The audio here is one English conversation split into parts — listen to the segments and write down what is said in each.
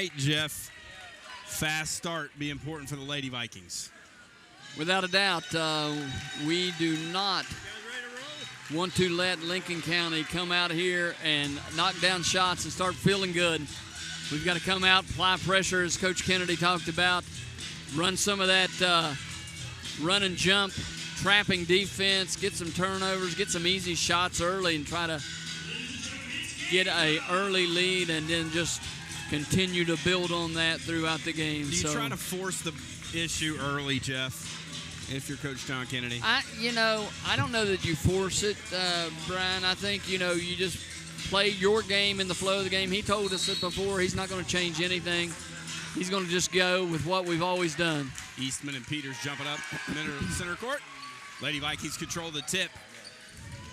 tonight, Jeff, fast start be important for the Lady Vikings. Without a doubt, we do not want to let Lincoln County come out here and knock down shots and start feeling good. We've got to come out, apply pressure, as Coach Kennedy talked about, run some of that run and jump, trapping defense, get some turnovers, get some easy shots early, and try to get an early lead and then just continue to build on that throughout the game. Do you try to force the issue early, Jeff, if you're Coach John Kennedy? I don't know that you force it, Brian. I think, you just play your game in the flow of the game. He told us it before. He's not going to change anything. He's going to just go with what we've always done. Eastman and Peters jumping up center court. Lady Vikings control the tip.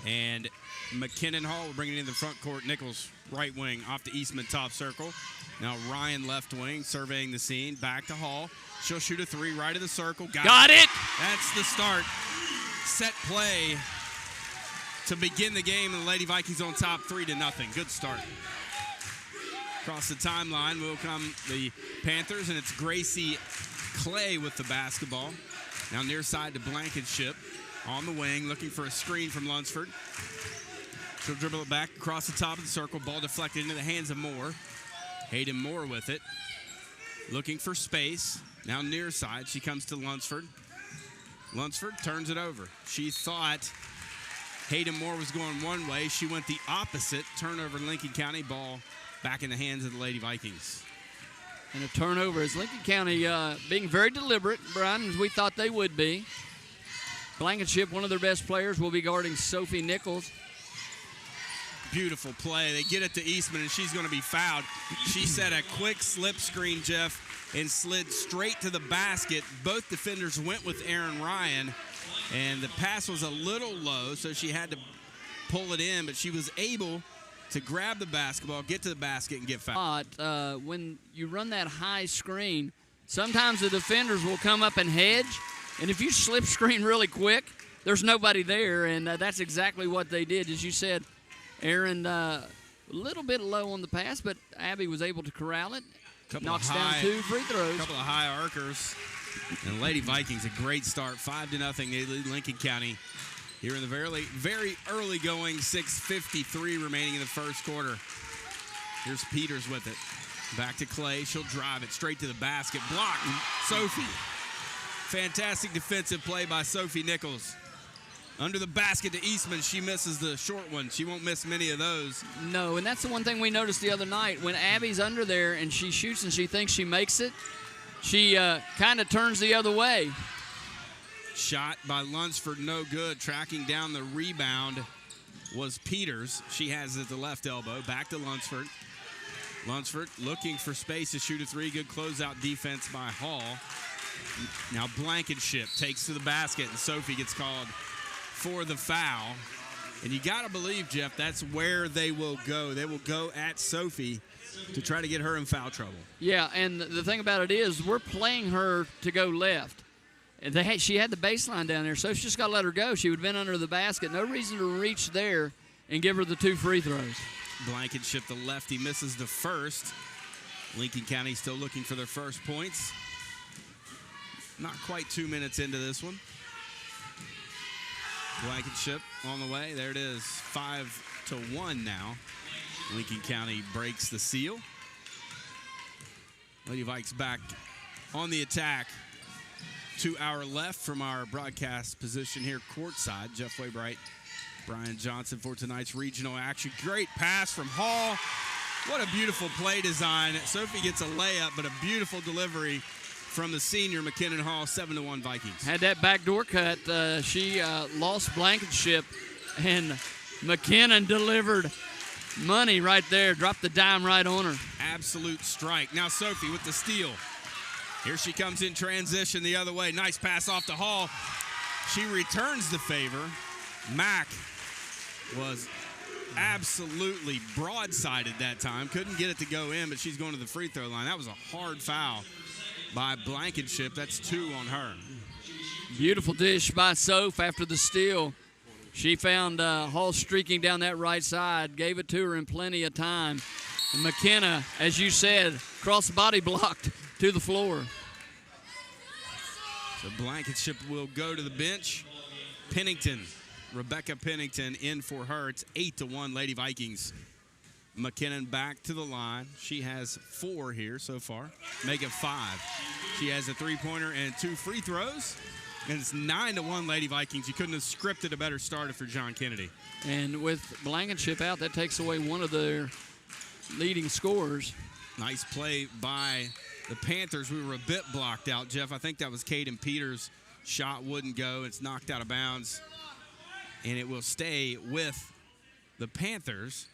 And McKinnon Hall will bring it in the front court. Nichols, right wing, off to Eastman, top circle. Now Ryan, left wing, surveying the scene. Back to Hall. She'll shoot a three right of the circle. Got it! That's the start. Set play to begin the game, and the Lady Vikings on top 3-0. Good start. Across the timeline will come the Panthers, and it's Gracie Clay with the basketball. Now near side to Blankenship on the wing, looking for a screen from Lunsford. She'll dribble it back across the top of the circle. Ball deflected into the hands of Moore. Hayden Moore with it. Looking for space. Now near side, she comes to Lunsford. Lunsford turns it over. She thought Hayden Moore was going one way. She went the opposite. Turnover Lincoln County. Ball back in the hands of the Lady Vikings. And a turnover is Lincoln County being very deliberate, Brian, as we thought they would be. Blankenship, one of their best players, will be guarding Sophie Nichols. Beautiful play. They get it to Eastman, and she's going to be fouled. She set a quick slip screen, Jeff, and slid straight to the basket. Both defenders went with Aaron Ryan, and the pass was a little low, so she had to pull it in, but she was able to grab the basketball, get to the basket, and get fouled. When you run that high screen, sometimes the defenders will come up and hedge, and if you slip screen really quick, there's nobody there, and that's exactly what they did. As you said, Aaron, a little bit low on the pass, but Abby was able to corral it. Knocks down 2 free throws. A couple of high arcers. And Lady Vikings, a great start, 5-0. They lead Lincoln County here in the very early going, 6:53 remaining in the first quarter. Here's Peters with it. Back to Clay. She'll drive it straight to the basket. Blocked. Sophie. Fantastic defensive play by Sophie Nichols. Under the basket to Eastman. She misses the short one. She won't miss many of those. No, and that's the one thing we noticed the other night. When Abby's under there and she shoots and she thinks she makes it, she kind of turns the other way. Shot by Lunsford, no good. Tracking down the rebound was Peters. She has it at the left elbow. Back to Lunsford. Lunsford looking for space to shoot a three. Good closeout defense by Hall. Now Blankenship takes to the basket, and Sophie gets called for the foul. And you got to believe, Jeff, that's where they will go. They will go at Sophie to try to get her in foul trouble. Yeah, and the thing about it is we're playing her to go left. And she had the baseline down there, so she just got to let her go. She would have been under the basket. No reason to reach there and give her the 2 free throws. Blankenship, the lefty, misses the first. Lincoln County still looking for their first points. Not quite 2 minutes into this one. Blankenship on the way. There it is, 5-1 now. Lincoln County breaks the seal. Lady Vikes back on the attack. 2 hours left from our broadcast position here courtside. Jeff Waybright, Brian Johnson for tonight's regional action. Great pass from Hall. What a beautiful play design. Sophie gets a layup, but a beautiful delivery from the senior McKinnon Hall. 7-1 Vikings. Had that backdoor cut. She lost Blankenship, and McKinnon delivered money right there. Dropped the dime right on her. Absolute strike. Now Sophie with the steal. Here she comes in transition the other way. Nice pass off to Hall. She returns the favor. Mack was absolutely broadsided that time. Couldn't get it to go in, but she's going to the free throw line. That was a hard foul by Blankenship. That's 2 on her. Beautiful dish by Soph after the steal. She found Hall streaking down that right side, gave it to her in plenty of time. And McKenna, as you said, cross body blocked to the floor. So Blankenship will go to the bench. Pennington, Rebecca Pennington in for her. It's 8-1 Lady Vikings. McKinnon back to the line. She has 4 here so far. Make it 5. She has a 3-pointer and 2 free throws. And it's 9-1 Lady Vikings. You couldn't have scripted a better starter for John Kennedy. And with Blankenship out, that takes away one of their leading scorers. Nice play by the Panthers. We were a bit blocked out, Jeff. I think that was Caden Peters. Shot wouldn't go. It's knocked out of bounds. And it will stay with the Panthers.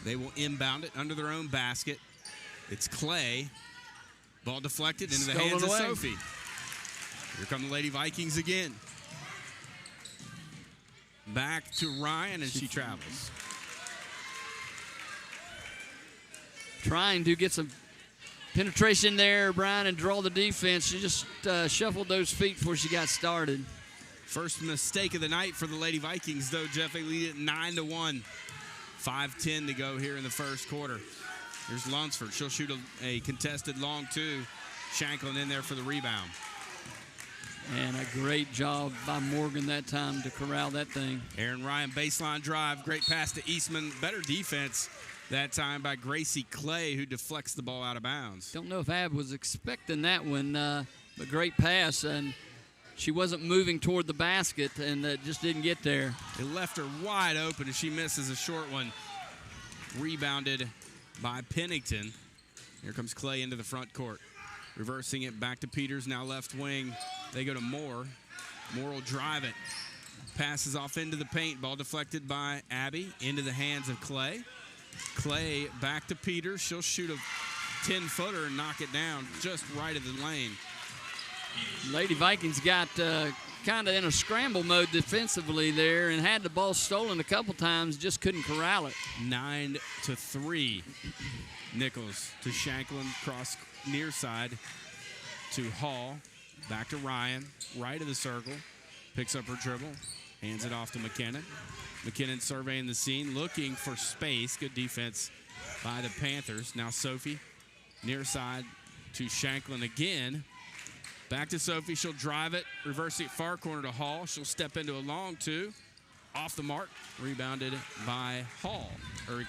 They will inbound it under their own basket. It's Clay. Ball deflected into the hands of Sophie. Here come the Lady Vikings again. Back to Ryan, and she travels. Trying to get some penetration there, Brian, and draw the defense. She just shuffled those feet before she got started. First mistake of the night for the Lady Vikings, though, Jeff. They lead it 9-1. 5:10 to go here in the first quarter. Here's Lunsford. She'll shoot a contested long 2. Shanklin in there for the rebound. And a great job by Morgan that time to corral that thing. Aaron Ryan, baseline drive. Great pass to Eastman. Better defense that time by Gracie Clay, who deflects the ball out of bounds. Don't know if Ab was expecting that one, but great pass. And she wasn't moving toward the basket, and just didn't get there. It left her wide open, and she misses a short one. Rebounded by Pennington. Here comes Clay into the front court. Reversing it back to Peters, now left wing. They go to Moore. Moore will drive it. Passes off into the paint. Ball deflected by Abby into the hands of Clay. Clay back to Peters. She'll shoot a 10-footer and knock it down just right of the lane. Lady Vikings got kind of in a scramble mode defensively there and had the ball stolen a couple times, just couldn't corral it. 9-3. Nichols to Shanklin, cross near side to Hall. Back to Ryan, right of the circle. Picks up her dribble, hands it off to McKinnon. McKinnon surveying the scene, looking for space. Good defense by the Panthers. Now Sophie, near side to Shanklin again. Back to Sophie, she'll drive it, reversing it far corner to Hall. She'll step into a long 2, off the mark, rebounded by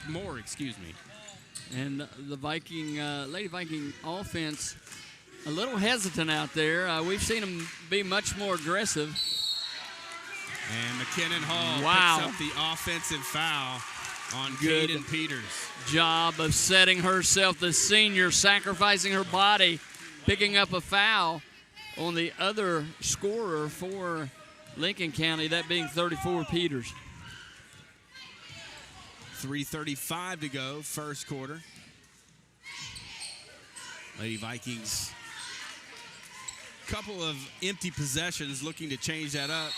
Moore, excuse me. And the Lady Viking offense, a little hesitant out there. We've seen them be much more aggressive. And McKinnon Hall picks up the offensive foul on Caden Peters. Job of setting herself, the senior, sacrificing her body, picking up a foul on the other scorer for Lincoln County, that being 34 Peters. 3:35 to go, first quarter. Lady Vikings, couple of empty possessions, looking to change that up.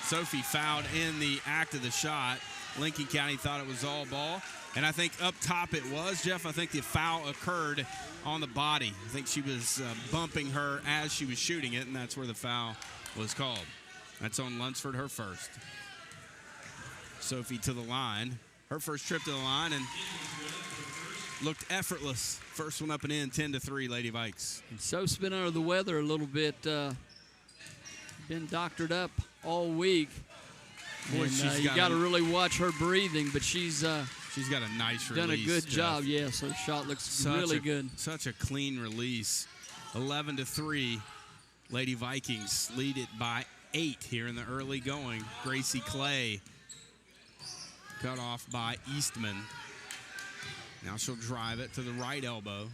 Sophie fouled in the act of the shot. Lincoln County thought it was all ball. And I think up top it was, Jeff. I think the foul occurred on the body. I think she was bumping her as she was shooting it, and that's where the foul was called. That's on Lunsford, her first. Sophie to the line. Her first trip to the line, and looked effortless. First one up and in, 10-3, Lady Vikes. Soph's been under the weather a little bit. Been doctored up all week. Boy, and, you got to really watch her breathing, but she's got a nice release. Done a good job, yes. Her shot looks really good. Such a clean release. 11-3, Lady Vikings lead it by 8 here in the early going. Gracie Clay cut off by Eastman. Now she'll drive it to the right elbow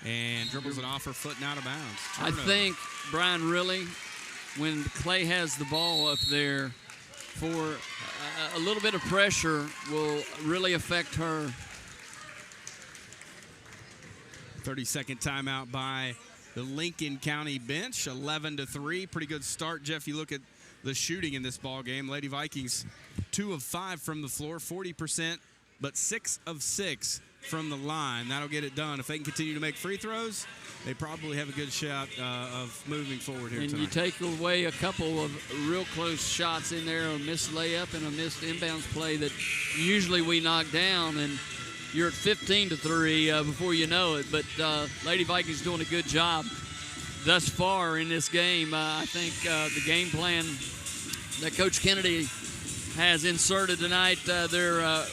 and dribbles it off her foot and out of bounds. Turnover. I think, Brian, really, when Clay has the ball up there, for a little bit of pressure will really affect her. 30-second timeout by the Lincoln County bench. 11-3, pretty good start, Jeff. You look at the shooting in this ball game. Lady Vikings, 2 of 5 from the floor, 40%, but 6 of 6 from the line. That'll get it done. If they can continue to make free throws, they probably have a good shot of moving forward here and tonight. You take away a couple of real close shots in there, a missed layup and a missed inbounds play that usually we knock down, and you're at 15-3 before you know it. But Lady Vikings doing a good job thus far in this game. I think the game plan that Coach Kennedy has inserted tonight, they're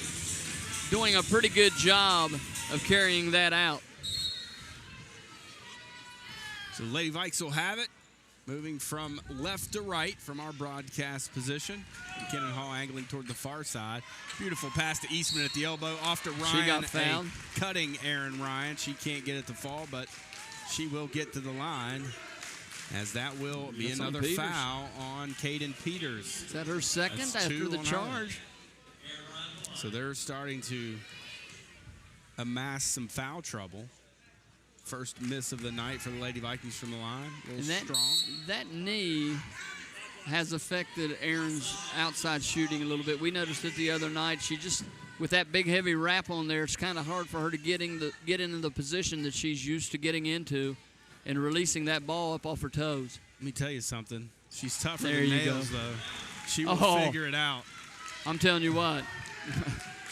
doing a pretty good job of carrying that out. So Lady Vikes will have it, moving from left to right from our broadcast position. McKinnon Hall angling toward the far side. Beautiful pass to Eastman at the elbow, off to Ryan. She got fouled. Cutting Aaron Ryan. She can't get it to fall, but she will get to the line, as that will be another foul on Caden Peters. Is that her second after the charge? So they're starting to amass some foul trouble. First miss of the night for the Lady Vikings from the line. A little strong. That knee has affected Aaron's outside shooting a little bit. We noticed it the other night. She just, with that big heavy wrap on there, it's kind of hard for her to get into the position that she's used to getting into and releasing that ball up off her toes. Let me tell you something. She's tougher than nails, though. She will figure it out. I'm telling you what.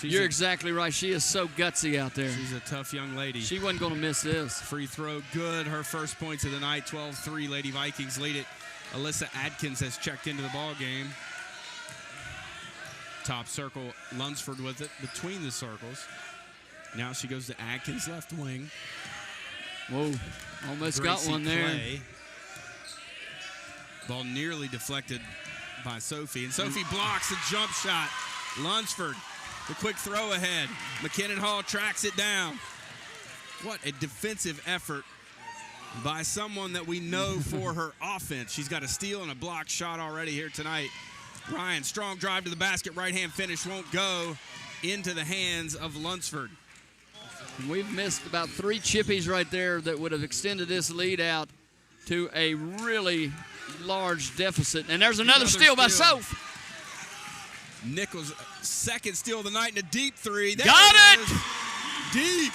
You're exactly right. She is so gutsy out there. She's a tough young lady. She wasn't going to miss this. Free throw, good. Her first points of the night, 12-3. Lady Vikings lead it. Alyssa Adkins has checked into the ball game. Top circle, Lunsford with it between the circles. Now she goes to Adkins, left wing. Whoa, almost got one there. Clay. Ball nearly deflected by Sophie, and Sophie blocks a jump shot. Lunsford, the quick throw ahead. McKinnon Hall tracks it down. What a defensive effort by someone that we know for her offense. She's got a steal and a block shot already here tonight. Ryan, strong drive to the basket, right-hand finish won't go into the hands of Lunsford. We've missed about 3 chippies right there that would have extended this lead out to a really large deficit. And there's another steal by Soph. Nichols, second steal of the night, and a deep three. There got it! Deep.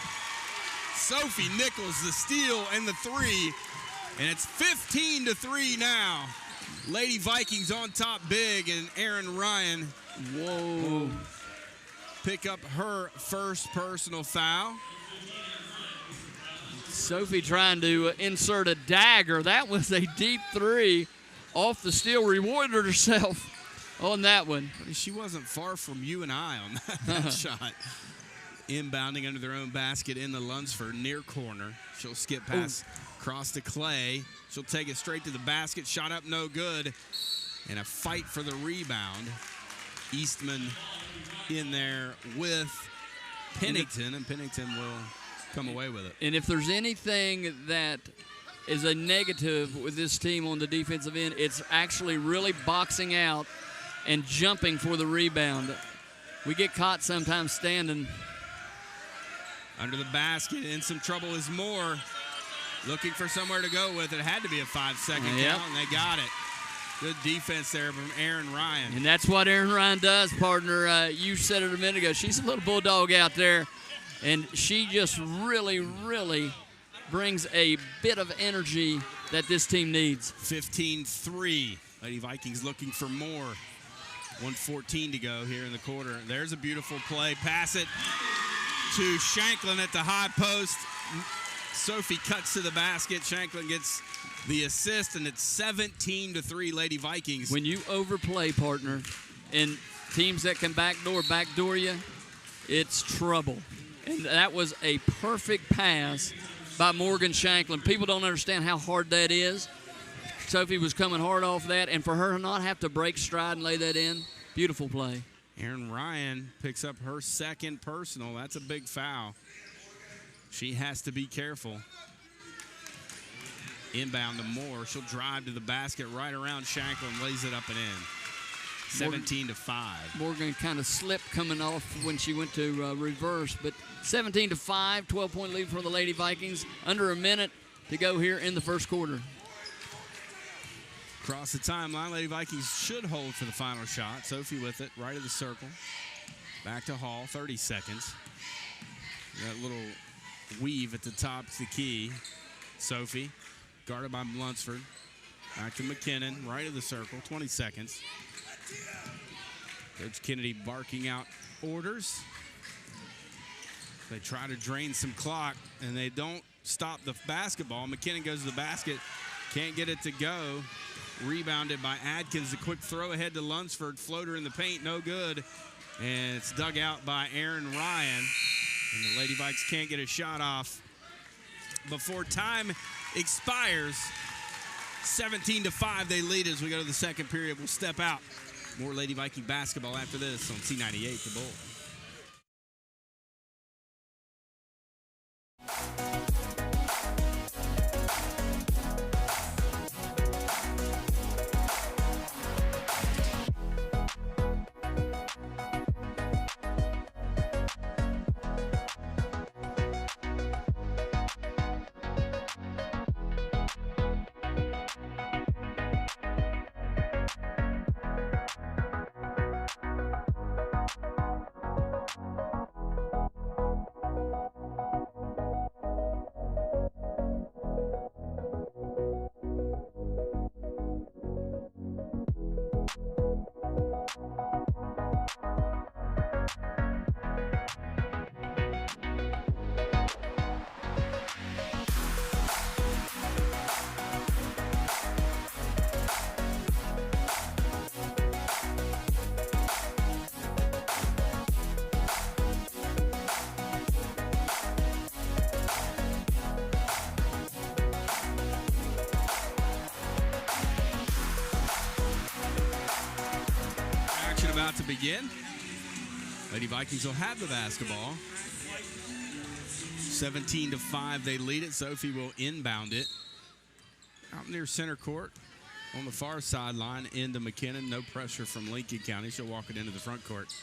Sophie Nichols, the steal and the three. And it's 15-3 now. Lady Vikings on top big, and Aaron Ryan pick up her first personal foul. Sophie trying to insert a dagger. That was a deep three off the steal. Rewarded herself on that one. She wasn't far from you and I on that shot. Inbounding under their own basket in the Lunsford near corner. She'll skip past, cross to Clay. She'll take it straight to the basket. Shot up, no good. And a fight for the rebound. Eastman in there with Pennington, and Pennington will come away with it. And if there's anything that is a negative with this team on the defensive end, it's actually really boxing out and jumping for the rebound. We get caught sometimes standing. Under the basket, in some trouble is Moore. Looking for somewhere to go with it. It had to be a 5-second count, and they got it. Good defense there from Aaron Ryan. And that's what Aaron Ryan does, partner. You said it a minute ago. She's a little bulldog out there, and she just really, really brings a bit of energy that this team needs. 15-3. Lady Vikings looking for more. 1:14 to go here in the quarter. There's a beautiful play. Pass it to Shanklin at the high post. Sophie cuts to the basket. Shanklin gets the assist, and it's 17-3 Lady Vikings. When you overplay, partner, and teams that can backdoor you, it's trouble. And that was a perfect pass by Morgan Shanklin. People don't understand how hard that is. Sophie was coming hard off that, and for her to not have to break stride and lay that in, beautiful play. Aaron Ryan picks up her second personal. That's a big foul. She has to be careful. Inbound to Moore. She'll drive to the basket right around Shanklin, lays it up and in. 17-5. Morgan kind of slipped coming off when she went to reverse, but 17-5, 12-point lead for the Lady Vikings. Under a minute to go here in the first quarter. Across the timeline, Lady Vikings should hold for the final shot. Sophie with it, right of the circle. Back to Hall, 30 seconds. That little weave at the top is the key. Sophie, guarded by Lunsford. Back to McKinnon, right of the circle, 20 seconds. Coach Kennedy barking out orders. They try to drain some clock, and they don't stop the basketball. McKinnon goes to the basket, can't get it to go. Rebounded by Adkins. A quick throw ahead to Lunsford. Floater in the paint, no good. And it's dug out by Aaron Ryan. And the Lady Vikes can't get a shot off before time expires. 17-5, they lead as we go to the second period. We'll step out. More Lady Viking basketball after this on C98, The Bull. About to begin. Lady Vikings will have the basketball. 17-5, they lead it. Sophie will inbound it. Out near center court on the far sideline into McKinnon. No pressure from Lincoln County. She'll walk it into the front court.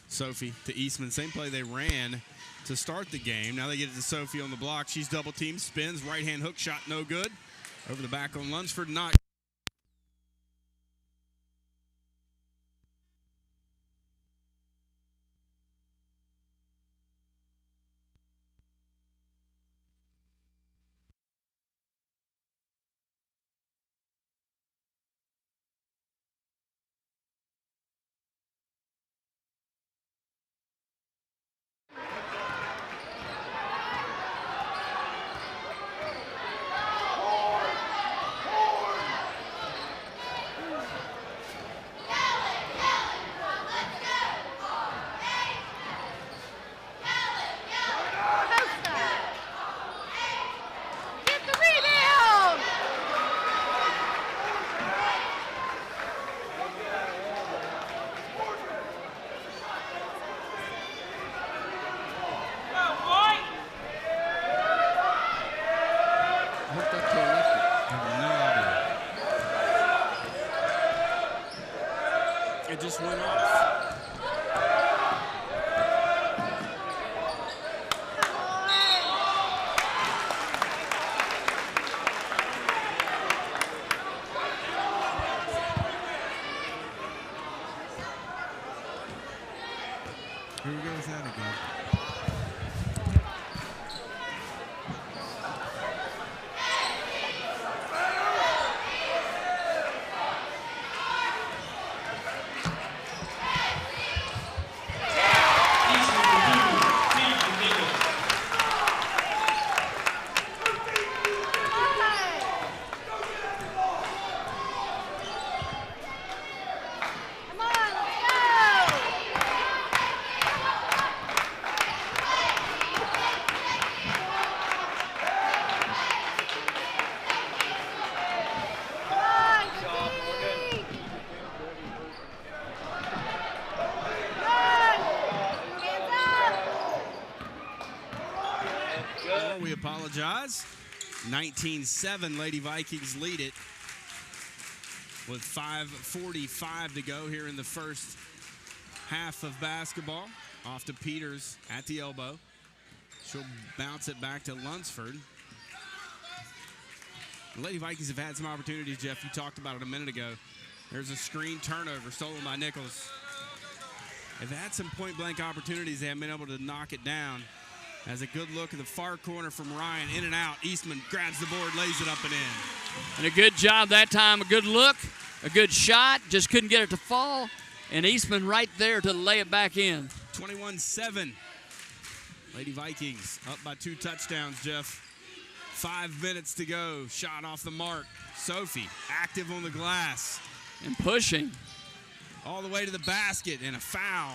Sophie to Eastman. Same play they ran to start the game. Now they get it to Sophie on the block. She's double teamed, spins, right-hand hook shot, no good. Over the back on Lunsford, not. It just went off. Here we go with that again. We apologize. 19-7, Lady Vikings lead it with 5:45 to go here in the first half of basketball. Off to Peters at the elbow. She'll bounce it back to Lunsford. The Lady Vikings have had some opportunities, Jeff. You talked about it a minute ago. There's a screen turnover stolen by Nichols. They've had some point-blank opportunities. They haven't been able to knock it down. Has a good look at the far corner from Ryan. In and out. Eastman grabs the board, lays it up and in. And a good job that time. A good look, a good shot. Just couldn't get it to fall. And Eastman right there to lay it back in. 21-7. Lady Vikings up by 2 touchdowns, Jeff. 5 minutes to go. Shot off the mark. Sophie active on the glass. And pushing. All the way to the basket, and a foul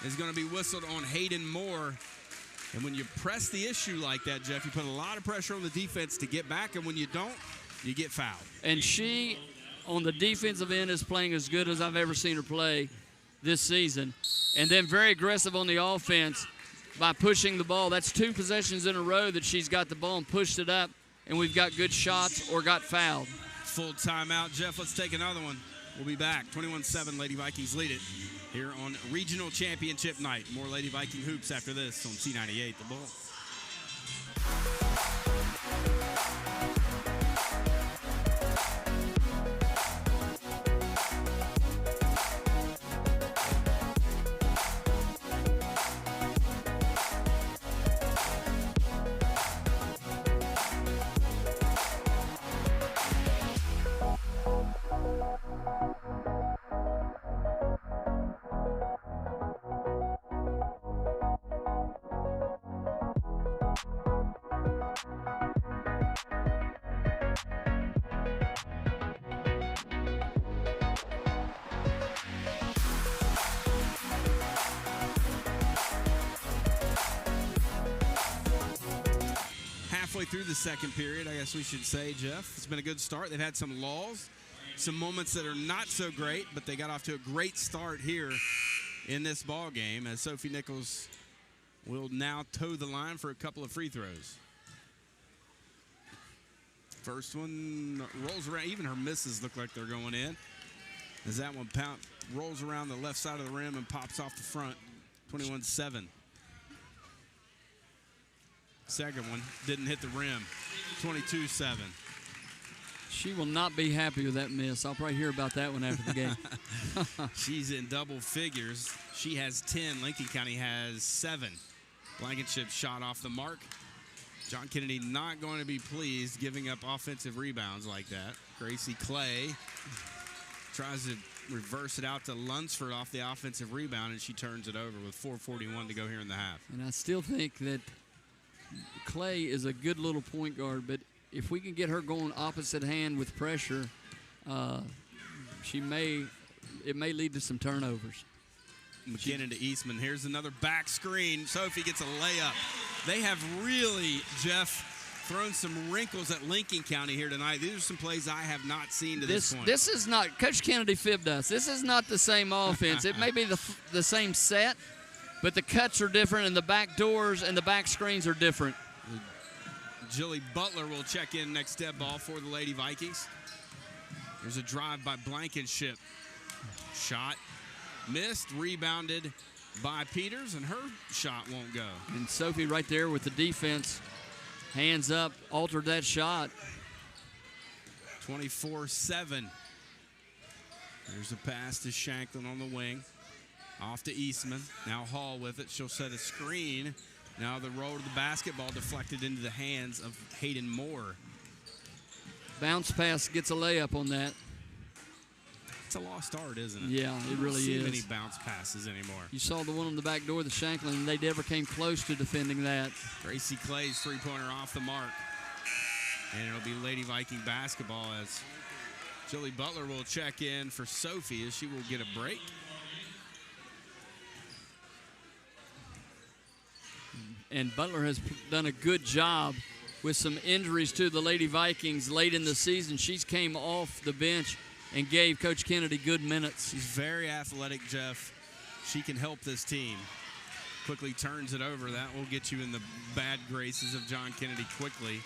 is going to be whistled on Hayden Moore. And when you press the issue like that, Jeff, you put a lot of pressure on the defense to get back, and when you don't, you get fouled. And she, on the defensive end, is playing as good as I've ever seen her play this season. And then very aggressive on the offense by pushing the ball. That's 2 possessions in a row that she's got the ball and pushed it up, and we've got good shots or got fouled. Full timeout, Jeff. Let's take another one. We'll be back. 21-7, Lady Vikings lead it here on Regional Championship night. More Lady Viking hoops after this on C98, The Bull. Halfway through the second period, I guess we should say, Jeff. It's been a good start. They've had some lulls, some moments that are not so great, but they got off to a great start here in this ball game as Sophie Nichols will now toe the line for a couple of free throws. First one rolls around. Even her misses look like they're going in. As that one rolls around the left side of the rim and pops off the front. 21-7. Second one didn't hit the rim. 22-7. She will not be happy with that miss. I'll probably hear about that one after the game. She's in double figures. She has 10. Lincoln County has 7. Blankenship shot off the mark. John Kennedy not going to be pleased giving up offensive rebounds like that. Gracie Clay tries to reverse it out to Lunsford off the offensive rebound, and she turns it over with 4:41 to go here in the half. And I still think that Clay is a good little point guard, but if we can get her going opposite hand with pressure, it may lead to some turnovers. McKinnon to Eastman. Here's another back screen. Sophie gets a layup. They have really, Jeff, thrown some wrinkles at Lincoln County here tonight. These are some plays I have not seen to this point. This is not, Coach Kennedy fibbed us. This is not the same offense. It may be the same set, but the cuts are different, and the back doors and the back screens are different. Jilly Butler will check in next step ball for the Lady Vikings. There's a drive by Blankenship. Shot missed, rebounded by Peters, and her shot won't go. And Sophie right there with the defense, hands up, altered that shot. 24-7. There's a pass to Shanklin on the wing. Off to Eastman. Now Hall with it. She'll set a screen. Now the roll to the basketball deflected into the hands of Hayden Moore. Bounce pass gets a layup on that. It's a lost art, isn't it? Yeah, it really is. is. Many bounce passes anymore. You saw the one on the back door, the Shanklin, and they never came close to defending that. Gracie Clay's three-pointer off the mark. And it'll be Lady Viking basketball as Jilly Butler will check in for Sophie as she will get a break. And Butler has done a good job with some injuries to the Lady Vikings late in the season. She's came off the bench and gave Coach Kennedy good minutes. She's very athletic, Jeff. She can help this team. Quickly turns it over. That will get you in the bad graces of John Kennedy quickly.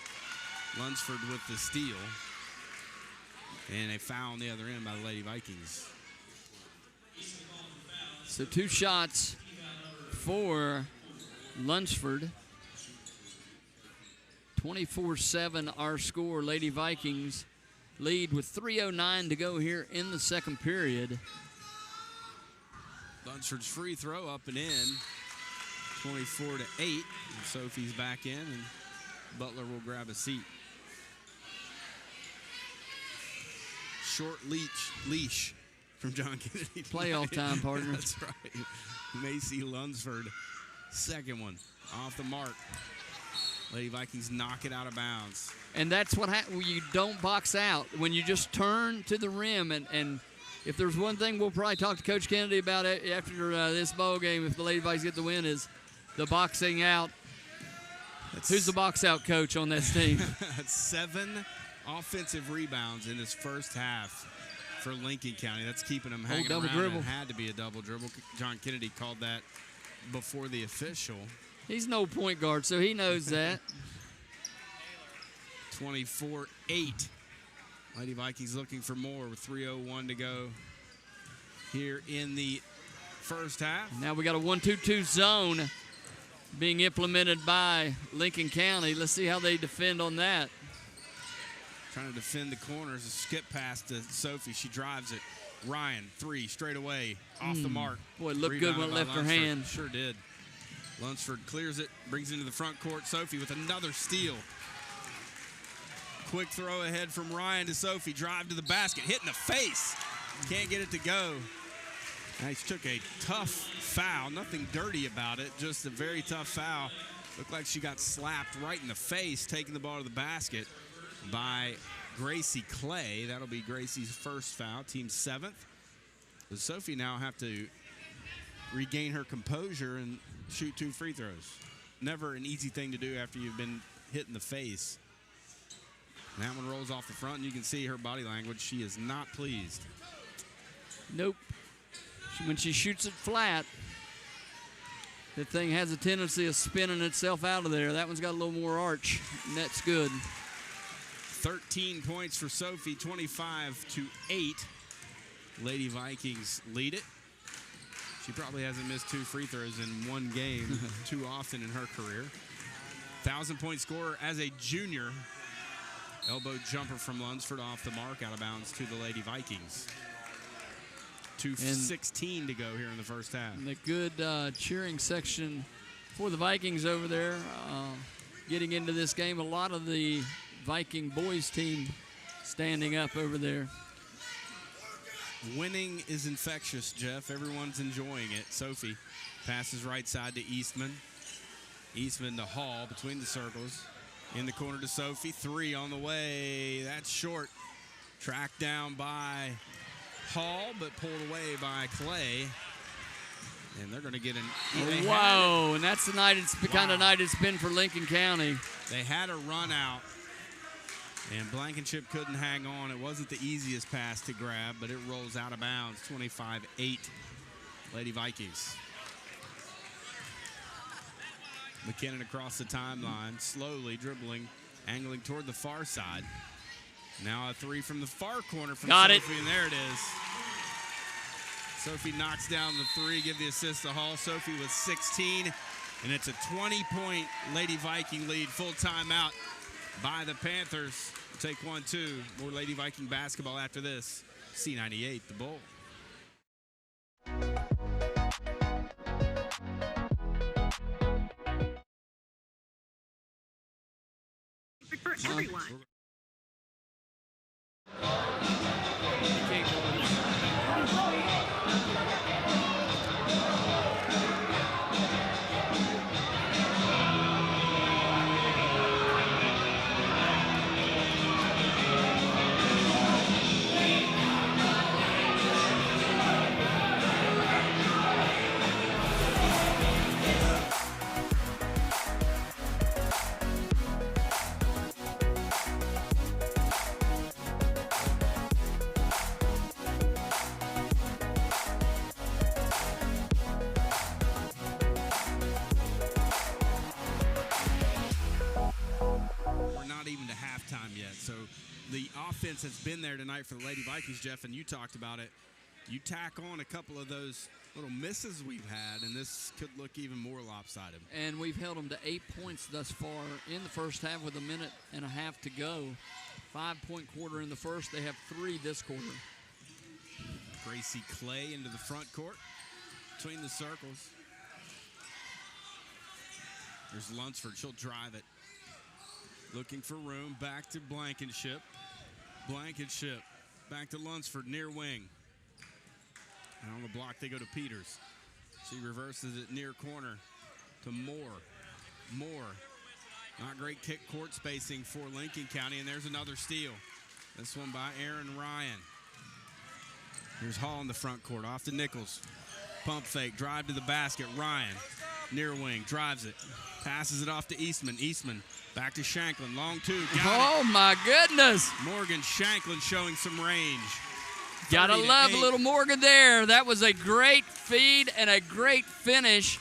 Lunsford with the steal. And a foul on the other end by the Lady Vikings. So 2 shots for Lunsford. 24-7 our score. Lady Vikings lead with 3:09 to go here in the second period. Lunsford's free throw up and in. 24-8. And Sophie's back in, and Butler will grab a seat. Short leash from John Kennedy. Playoff time, partner. That's right. Macy Lunsford Second one off the mark. Lady Vikings knock it out of bounds. And that's what happens when you don't box out. When you just turn to the rim, and if there's one thing we'll probably talk to Coach Kennedy about after this ball game, if the Lady Vikings get the win, is the boxing out. Who's the box out coach on this team? 7 offensive rebounds in this first half for Lincoln County. That's keeping them hanging double around. dribble. It had to be a double dribble. John Kennedy called that before the official. He's no point guard, so he knows that. 24-8. Lady Vikings looking for more with 3:01 to go here in the first half. Now we got a 1-2-2 zone being implemented by Lincoln County. Let's see how they defend on that. Trying to defend the corners. A skip pass to Sophie. She drives it. Ryan, 3 straight away off the mark. Boy, it looked good when it left her hand. Sure did. Lunsford clears it, brings it into the front court. Sophie with another steal. Quick throw ahead from Ryan to Sophie. Drive to the basket. Hit in the face. Can't get it to go. Nice. Took a tough foul. Nothing dirty about it. Just a very tough foul. Looked like she got slapped right in the face, taking the ball to the basket by Gracie Clay. That'll be Gracie's first foul, team 7th. Does Sophie now have to regain her composure and shoot 2 free throws? Never an easy thing to do after you've been hit in the face. And that one rolls off the front, and you can see her body language. She is not pleased. Nope. When she shoots it flat, the thing has a tendency of spinning itself out of there. That one's got a little more arch, and that's good. 13 points for Sophie, 25-8. Lady Vikings lead it. She probably hasn't missed 2 free throws in one game too often in her career. 1,000-point scorer as a junior. Elbow jumper from Lunsford off the mark, out of bounds to the Lady Vikings. 2:16 to go here in the first half. And the good cheering section for the Vikings over there. Getting into this game, a lot of the Viking boys team standing up over there. Winning is infectious, Jeff. Everyone's enjoying it. Sophie passes right side to Eastman. Eastman to Hall between the circles. In the corner to Sophie. 3 on the way. That's short. Tracked down by Hall, but pulled away by Clay. And they're going to get an... Whoa, and that's the night. It's the kind of night it's been for Lincoln County. They had a run out, and Blankenship couldn't hang on. It wasn't the easiest pass to grab, but it rolls out of bounds. 25-8, Lady Vikings. McKinnon across the timeline, slowly dribbling, angling toward the far side. Now a 3 from the far corner from Sophie, and there it is. Sophie knocks down the 3, give the assist to Hall. Sophie with 16, and it's a 20-point Lady Viking lead. Full timeout by the Panthers. Take 1-2. More Lady Viking basketball after this. C98, the Bull. For everyone. Has been there tonight for the Lady Vikings, Jeff, and you talked about it. You tack on a couple of those little misses we've had, and this could look even more lopsided. And we've held them to 8 points thus far in the first half with 1.5 minutes to go. 5-point quarter in the first. They have 3 this quarter. Gracie Clay into the front court between the circles. There's Lunsford. She'll drive it. Looking for room. Back to Blankenship. Blankenship back to Lunsford, near wing. And on the block, they go to Peters. She reverses it near corner. to Moore. Moore. Not great kick court spacing for Lincoln County, and there's another steal. This one by Aaron Ryan. Here's Hall in the front court, off to Nichols. Pump fake, drive to the basket. Ryan, near wing, drives it. Passes it off to Eastman. Eastman back to Shanklin. Long two, got it. My goodness. Morgan Shanklin showing some range. Gotta 30-8. love little Morgan there. That was a great feed and a great finish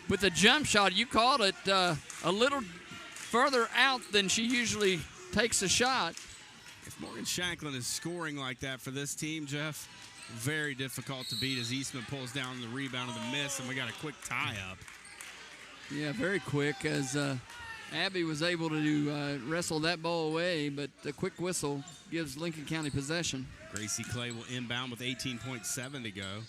with the jump shot. You called it a little further out than she usually takes a shot. If Morgan Shanklin is scoring like that for this team, Jeff, very difficult to beat as Eastman pulls down the rebound of the miss, and we got a quick tie-up. Yeah, very quick as Abby was able to wrestle that ball away, but the quick whistle gives Lincoln County possession. Gracie Clay will inbound with 18.7 to go.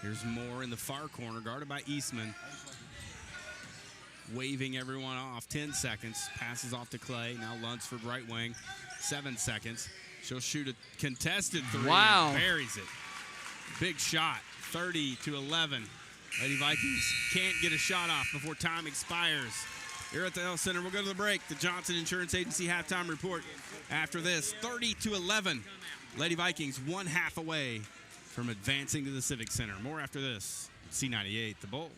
Here's Moore in the far corner, guarded by Eastman. Waving everyone off, 10 seconds. Passes off to Clay, now Lunsford right wing, 7 seconds. She'll shoot a contested three. Wow. And buries it. Big shot, 30-11. Lady Vikings can't get a shot off before time expires. Here at the Health Center, we'll go to the break. The Johnson Insurance Agency halftime report. After this, 30-11. Lady Vikings 1 half away from advancing to the Civic Center. More after this. C98, the Bull.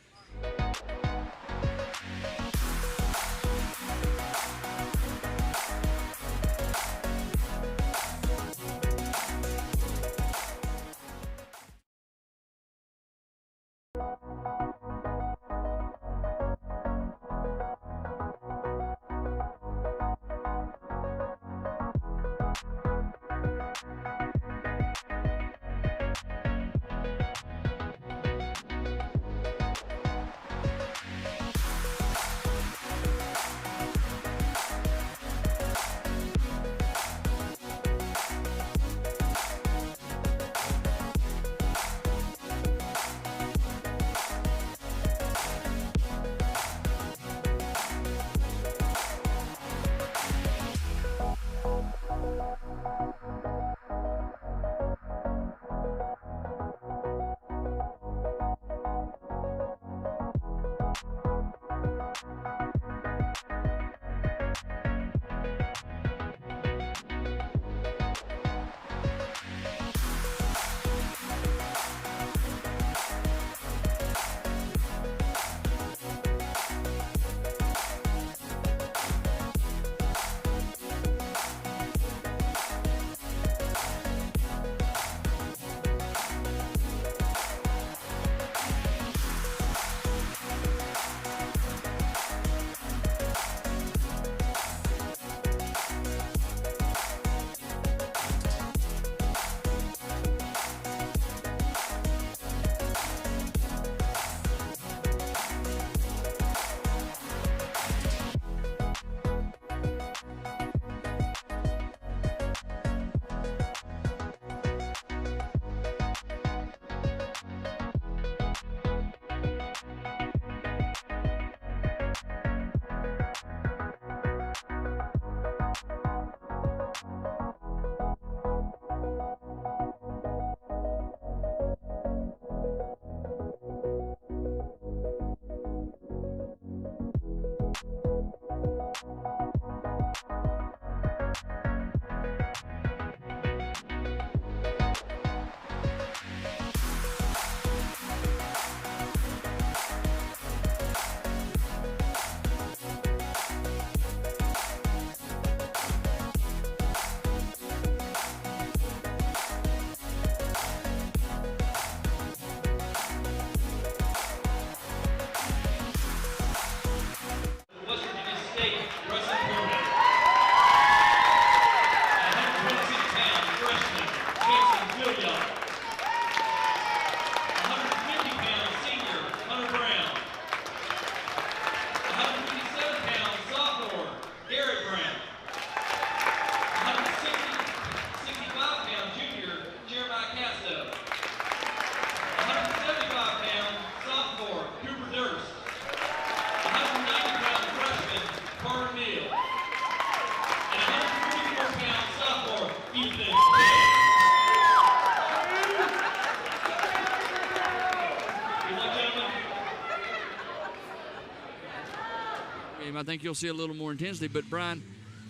game. I think you'll see a little more intensity. But, Brian,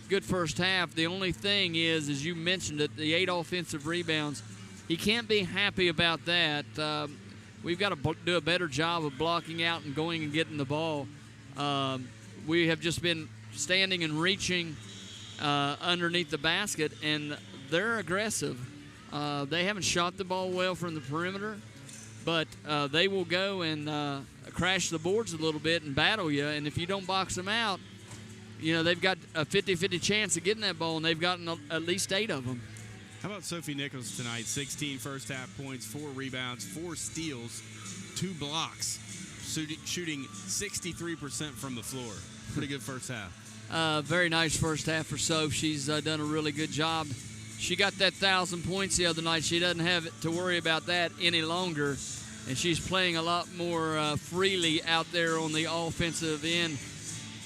good first half. The only thing is, as you mentioned it, the 8 offensive rebounds. He can't be happy about that. We've got to do a better job of blocking out and going and getting the ball. We have just been standing and reaching underneath the basket, and they're aggressive. They haven't shot the ball well from the perimeter, but they will go and crash the boards a little bit and battle you. And if you don't box them out, they've got a 50-50 chance of getting that ball, and they've gotten at least 8 of them. How about Sophie Nichols tonight? 16 first half points, 4 rebounds, 4 steals, 2 blocks, shooting 63% from the floor. Pretty good first half. Very nice first half for Soph. She's done a really good job. She got that 1,000 points the other night. She doesn't have to worry about that any longer, and she's playing a lot more freely out there on the offensive end.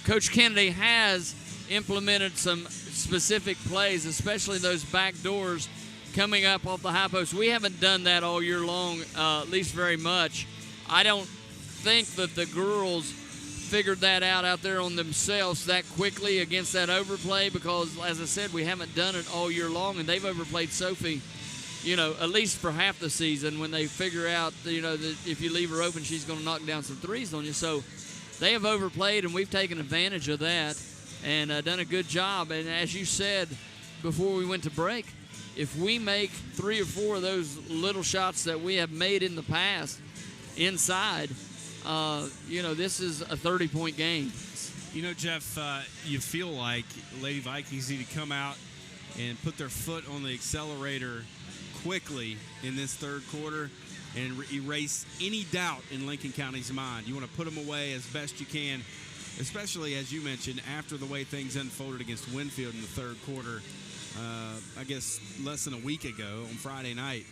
Coach Kennedy has implemented some specific plays, especially those back doors coming up off the high post. We haven't done that all year long, at least very much. I don't think that the girls figured that out there on themselves that quickly against that overplay because, as I said, we haven't done it all year long, and they've overplayed Sophie, at least for half the season when they figure out, that if you leave her open, she's going to knock down some threes on you. So they have overplayed, and we've taken advantage of that and done a good job. And as you said before we went to break, if we make 3 or 4 of those little shots that we have made in the past inside, this is a 30-point game. Jeff, you feel like Lady Vikings need to come out and put their foot on the accelerator quickly in this third quarter and erase any doubt in Lincoln County's mind. You want to put them away as best you can, especially, as you mentioned, after the way things unfolded against Winfield in the third quarter, I guess less than a week ago on Friday night.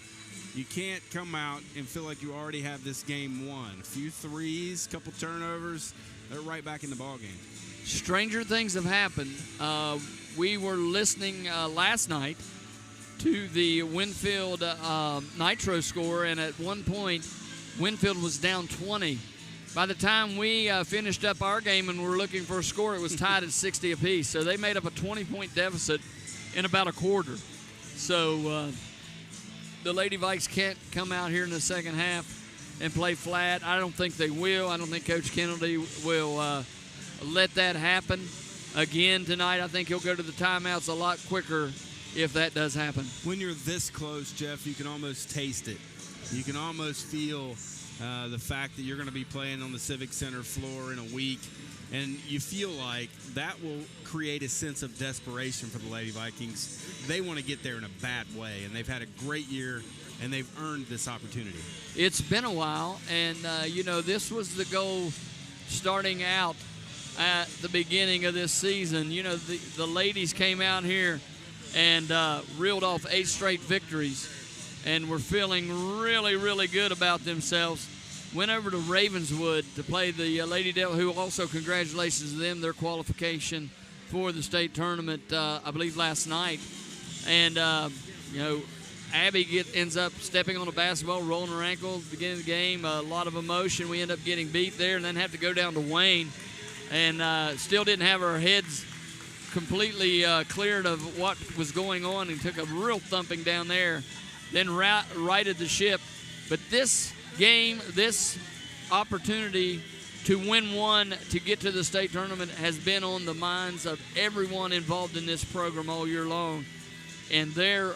You can't come out and feel like you already have this game won. A few threes, couple turnovers, they're right back in the ballgame. Stranger things have happened. We were listening last night to the Winfield Nitro score, and at one point, Winfield was down 20. By the time we finished up our game and were looking for a score, it was tied at 60 apiece. So they made up a 20-point deficit in about a quarter. So the Lady Vikes can't come out here in the second half and play flat. I don't think they will. I don't think Coach Kennedy will let that happen again tonight. I think he'll go to the timeouts a lot quicker if that does happen. When you're this close, Jeff, you can almost taste it. You can almost feel the fact that you're going to be playing on the Civic Center floor in a week, and you feel like that will create a sense of desperation for the Lady Vikings. They want to get there in a bad way, and they've had a great year, and they've earned this opportunity. It's been a while, and, this was the goal starting out at the beginning of this season. The ladies came out here and reeled off 8 straight victories and were feeling really, really good about themselves. Went over to Ravenswood to play the Lady Devil, who also, congratulations to them, their qualification for the state tournament, I believe, last night. And, Abby ends up stepping on a basketball, rolling her ankle, beginning of the game, a lot of emotion. We end up getting beat there and then have to go down to Wayne. And still didn't have our heads completely cleared of what was going on, and took a real thumping down there, then righted the ship. But this game, this opportunity to win one to get to the state tournament has been on the minds of everyone involved in this program all year long. And they're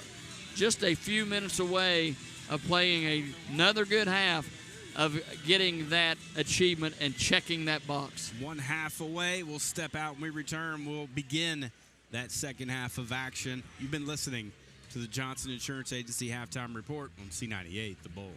just a few minutes away of playing another good half of getting that achievement and checking that box. One half away. We'll step out when we return. We'll begin that second half of action. You've been listening to the Johnson Insurance Agency Halftime Report on C98, The Bull.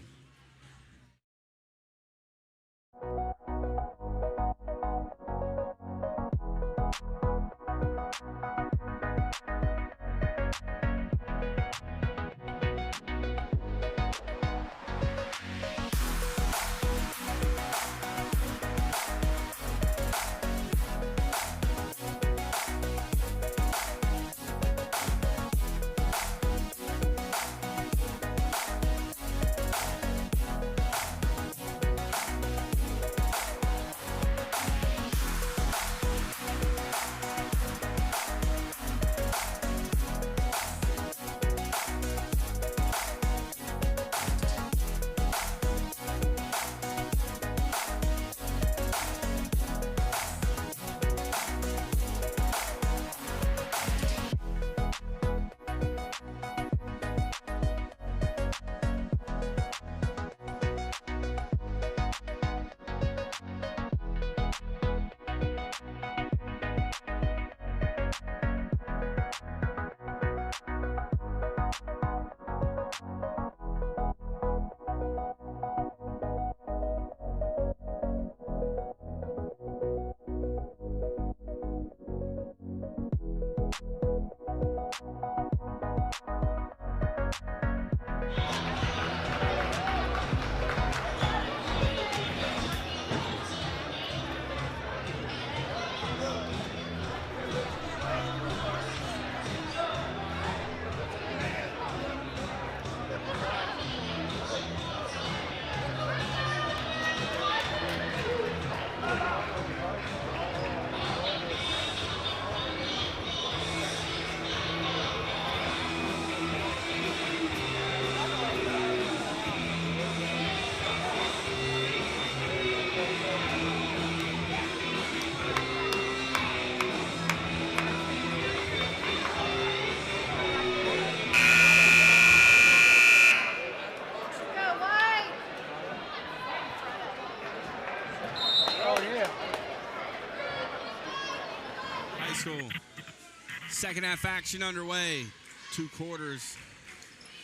Second half action underway. 2 quarters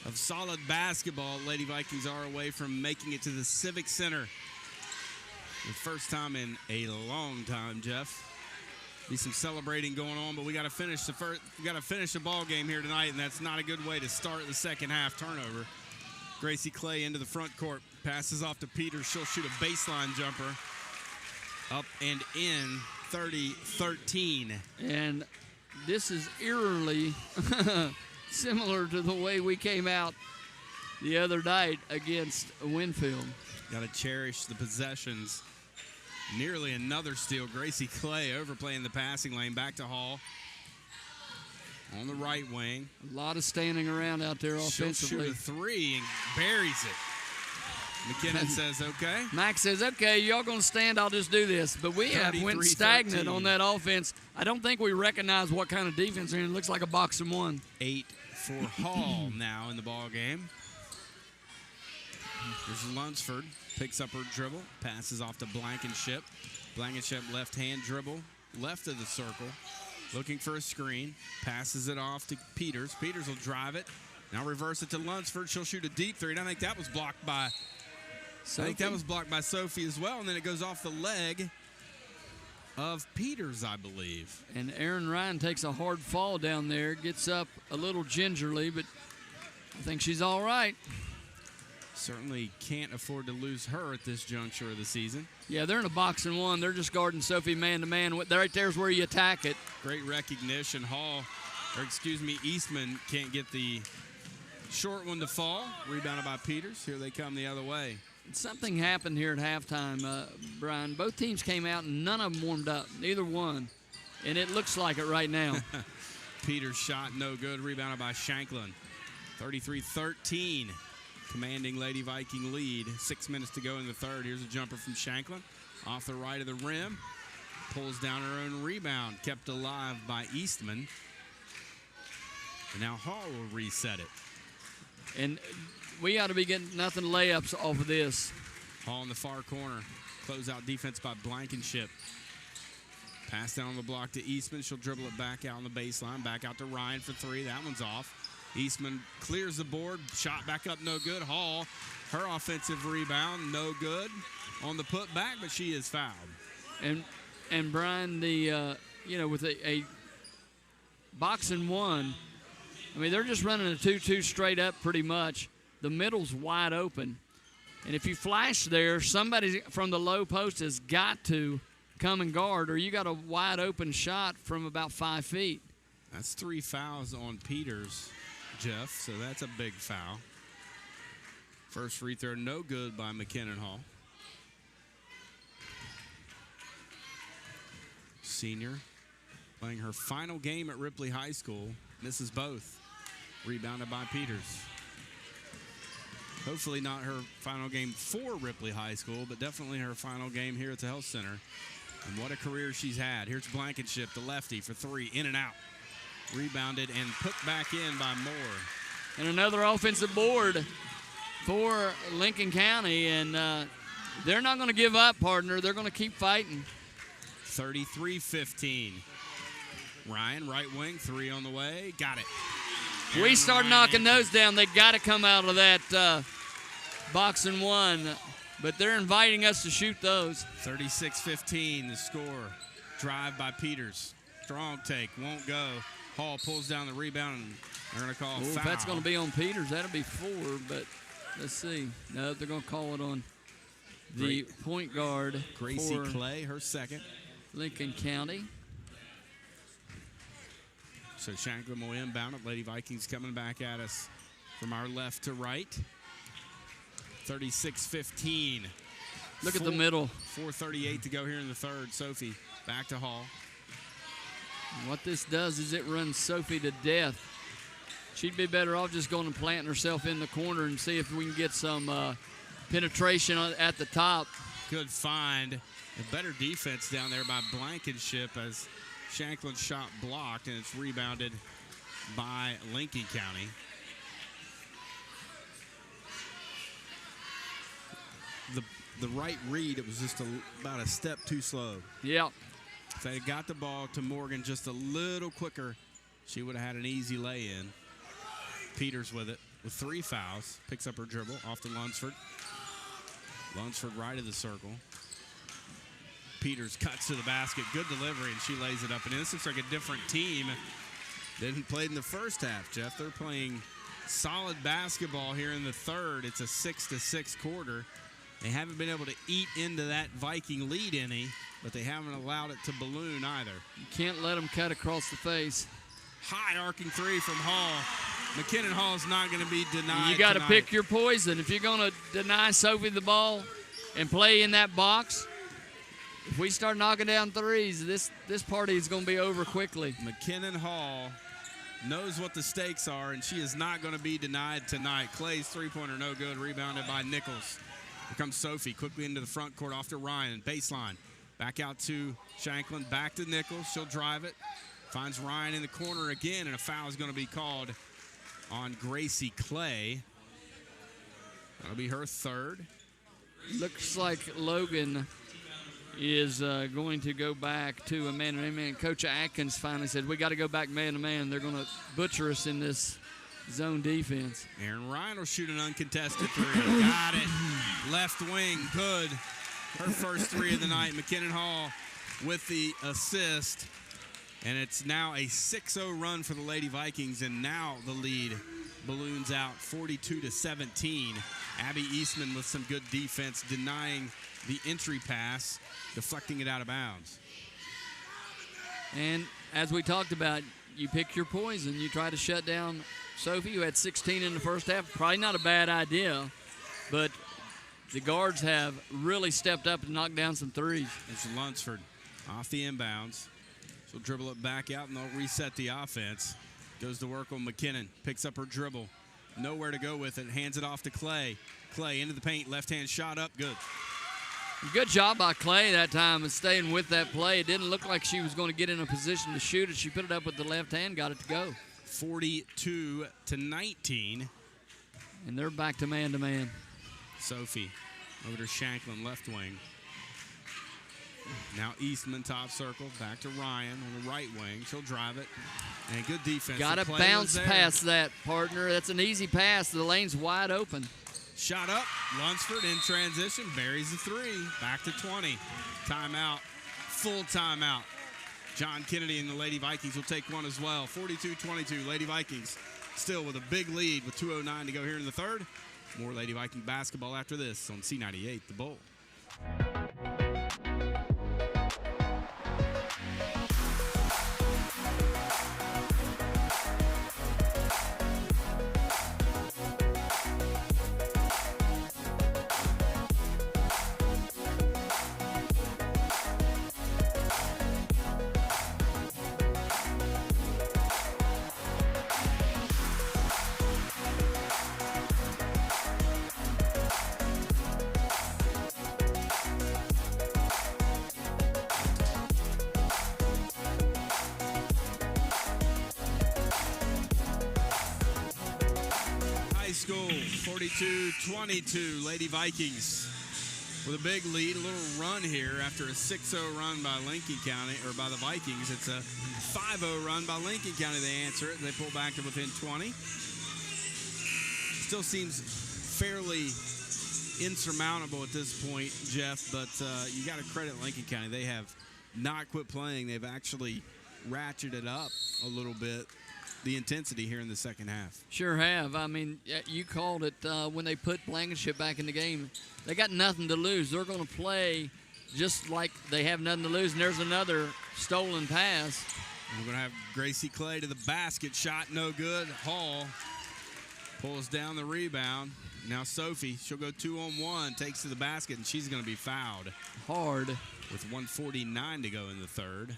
of solid basketball. Lady Vikings are away from making it to the Civic Center. The first time in a long time, Jeff. Be some celebrating going on, but we got to finish the ball game here tonight, and that's not a good way to start the second half. Turnover. Gracie Clay into the front court, passes off to Peters. She'll shoot a baseline jumper, up and in. 30-13. And this is eerily similar to the way we came out the other night against Winfield. Got to cherish the possessions. Nearly another steal. Gracie Clay overplaying the passing lane. Back to Hall. On the right wing. A lot of standing around out there offensively. She'll shoot a 3 and buries it. McKinnon says, okay. Max says, okay, y'all going to stand, I'll just do this. But we have went stagnant on that offense. I don't think we recognize what kind of defense. It looks like a box and one. 8 for Hall now in the ball game. There's Lunsford. Picks up her dribble. Passes off to Blankenship. Blankenship left-hand dribble. Left of the circle. Looking for a screen. Passes it off to Peters. Peters will drive it. Now reverse it to Lunsford. She'll shoot a deep 3. And I think that was blocked by Sophie as well. And then it goes off the leg of Peters, I believe. And Aaron Ryan takes a hard fall down there. Gets up a little gingerly, but I think she's all right. Certainly can't afford to lose her at this juncture of the season. Yeah, they're in a box and one. They're just guarding Sophie man-to-man. Right there's where you attack it. Great recognition. Eastman can't get the short one to fall. Rebounded by Peters. Here they come the other way. Something happened here at halftime, Brian. Both teams came out and none of them warmed up. Neither one. And it looks like it right now. Peters' shot no good. Rebounded by Shanklin. 33-13. Commanding Lady Viking lead. 6 minutes to go in the third. Here's a jumper from Shanklin. Off the right of the rim. Pulls down her own rebound. Kept alive by Eastman. And now Hall will reset it. And we ought to be getting nothing layups off of this. Hall in the far corner. Closeout defense by Blankenship. Pass down on the block to Eastman. She'll dribble it back out on the baseline. Back out to Ryan for 3. That one's off. Eastman clears the board. Shot back up, no good. Hall, her offensive rebound, no good on the putback, but she is fouled. And Brian, with a box and one, I mean, they're just running a 2-2 straight up pretty much. The middle's wide open. And if you flash there, somebody from the low post has got to come and guard, or you got a wide open shot from about 5 feet. That's 3 fouls on Peters, Jeff, so that's a big foul. First free throw, no good by McKinnon Hall. Senior playing her final game at Ripley High School. Misses both. Rebounded by Peters. Hopefully not her final game for Ripley High School, but definitely her final game here at the Health Center. And what a career she's had. Here's Blankenship, the lefty, for 3, in and out. Rebounded and put back in by Moore. And another offensive board for Lincoln County, and they're not going to give up, partner. They're going to keep fighting. 33-15. Ryan, right wing, 3 on the way. Got it. We start knocking those down. They got to come out of that box and one, but they're inviting us to shoot those. 36-15, the score. Drive by Peters. Strong take, won't go. Hall pulls down the rebound, and they're going to call a foul. If that's going to be on Peters, that'll be 4, but let's see. No, they're going to call it on the point guard. Gracie Clay, her second. Lincoln County. So Shanklin will inbound it. Lady Vikings coming back at us from our left to right. 36-15. Look at the middle. 4:38 to go here in the third. Sophie back to Hall. What this does is it runs Sophie to death. She'd be better off just going and planting herself in the corner and see if we can get some penetration at the top. Good find. A better defense down there by Blankenship as Shanklin's shot blocked, and it's rebounded by Lincoln County. The right read, it was just about a step too slow. Yep. If they had got the ball to Morgan just a little quicker, She would have had an easy lay-in. Peters with it with 3 fouls. Picks up her dribble off to Lunsford. Lunsford right of the circle. Peters cuts to the basket. Good delivery, and she lays it up. And this looks like a different team than played in the first half, Jeff. They're playing solid basketball here in the third. It's a 6-6 quarter. They haven't been able to eat into that Viking lead any, but they haven't allowed it to balloon either. You can't let them cut across the face. High arcing three from Hall. McKinnon Hall's not going to be denied. You got to pick your poison. If you're going to deny Sophie the ball and play in that box, if we start knocking down threes, this party is going to be over quickly. McKinnon Hall knows what the stakes are, and she is not going to be denied tonight. Clay's three-pointer no good, rebounded by Nichols. Here comes Sophie quickly into the front court off to Ryan. Baseline. Back out to Shanklin. Back to Nichols. She'll drive it. Finds Ryan in the corner again, and a foul is going to be called on Gracie Clay. That'll be her third. Looks like Logan is going to go back to a man-to-man. Coach Atkins finally said, we got to go back man-to-man. They're going to butcher us in this zone defense. Aaron Ryan will shoot an uncontested three. Got it. Left wing, good. Her first three of the night. McKinnon Hall with the assist. And it's now a 6-0 run for the Lady Vikings, and now the lead balloons out 42-17. Abby Eastman with some good defense, denying the entry pass, deflecting it out of bounds. And as we talked about, you pick your poison. You try to shut down Sophie, who had 16 in the first half. Probably not a bad idea, but the guards have really stepped up and knocked down some threes. It's Lunsford off the inbounds. She'll dribble it back out, and they'll reset the offense. Goes to work on McKinnon. Picks up her dribble. Nowhere to go with it. Hands it off to Clay. Clay into the paint. Left-hand shot up. Good. Good job by Clay that time of staying with that play. It didn't look like she was going to get in a position to shoot it. She put it up with the left hand, got it to go. 42-19. And they're back to man-to-man. Sophie over to Shanklin, left wing. Now Eastman, top circle, back to Ryan on the right wing. She'll drive it. And good defense. Got to bounce past that, partner. That's an easy pass. The lane's wide open. Shot up. Lunsford in transition. Buries the three. Back to 20. Timeout. Full timeout. John Kennedy and the Lady Vikings will take one as well. 42-22. Lady Vikings still with a big lead with 2:09 to go here in the third. More Lady Viking basketball after this on C98, The Bull. School, 42-22, Lady Vikings with a big lead, a little run here after a 6-0 run by Lincoln County, or by the Vikings. It's a 5-0 run by Lincoln County. They answer it, and they pull back to within 20. Still seems fairly insurmountable at this point, Jeff, but you got to credit Lincoln County. They have not quit playing. They've actually ratcheted up a little bit the intensity here in the second half. Sure have. I mean, you called it when they put Blankenship back in the game. They got nothing to lose. They're going to play just like they have nothing to lose. And there's another stolen pass. We're going to have Gracie Clay to the basket. Shot no good. Hall pulls down the rebound. Now Sophie, she'll go 2-on-1, takes to the basket, and she's going to be fouled. Hard. With 1:49 to go in the third.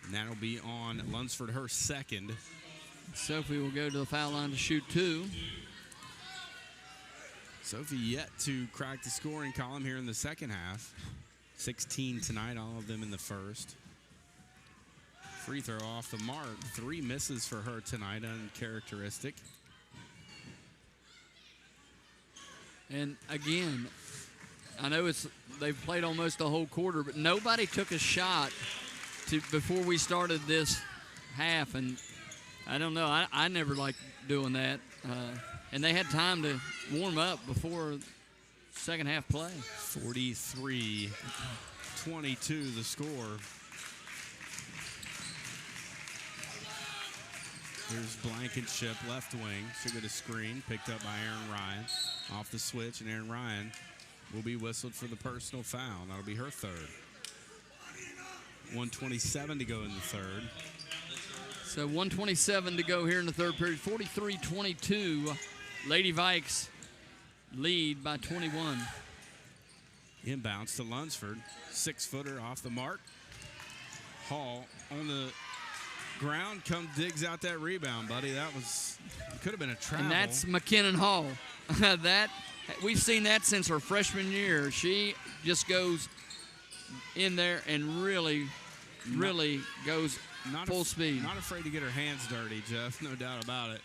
And that'll be on Lunsford, her second. Sophie will go to the foul line to shoot two. Sophie yet to crack the scoring column here in the second half. 16 tonight, all of them in the first. Free throw off the mark. 3 misses for her tonight, uncharacteristic. And again, I know they've played almost the whole quarter, but nobody took a shot before we started this half, and I don't know. I never liked doing that. And they had time to warm up before second half play. 43-22 the score. Here's Blankenship, left wing. She'll get a screen, picked up by Aaron Ryan. Off the switch, and Aaron Ryan will be whistled for the personal foul. That'll be her third. 1:27 to go in the third. So 1:27 to go here in the third period. 43-22. Lady Vikes lead by 21. Inbounds to Lunsford. 6-footer off the mark. Hall on the ground, digs out that rebound, buddy. That could have been a travel. And that's McKinnon Hall. We've seen that since her freshman year. She just goes in there and really goes full speed. Not afraid to get her hands dirty, Jeff. No doubt about it.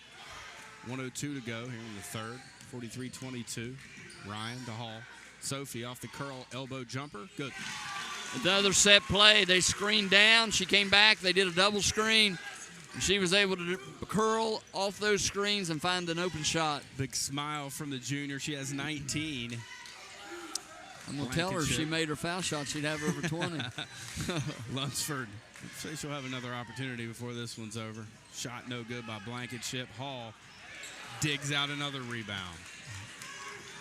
1:02 to go here in the third. 43-22. Ryan to Hall. Sophie off the curl elbow jumper. Good. The other set play, they screened down. She came back. They did a double screen. She was able to curl off those screens and find an open shot. Big smile from the junior. She has 19. I'm going to tell her if she made her foul shot, she'd have over 20. Lunsford. Say she'll have another opportunity before this one's over. Shot no good by Blankenship. Hall digs out another rebound.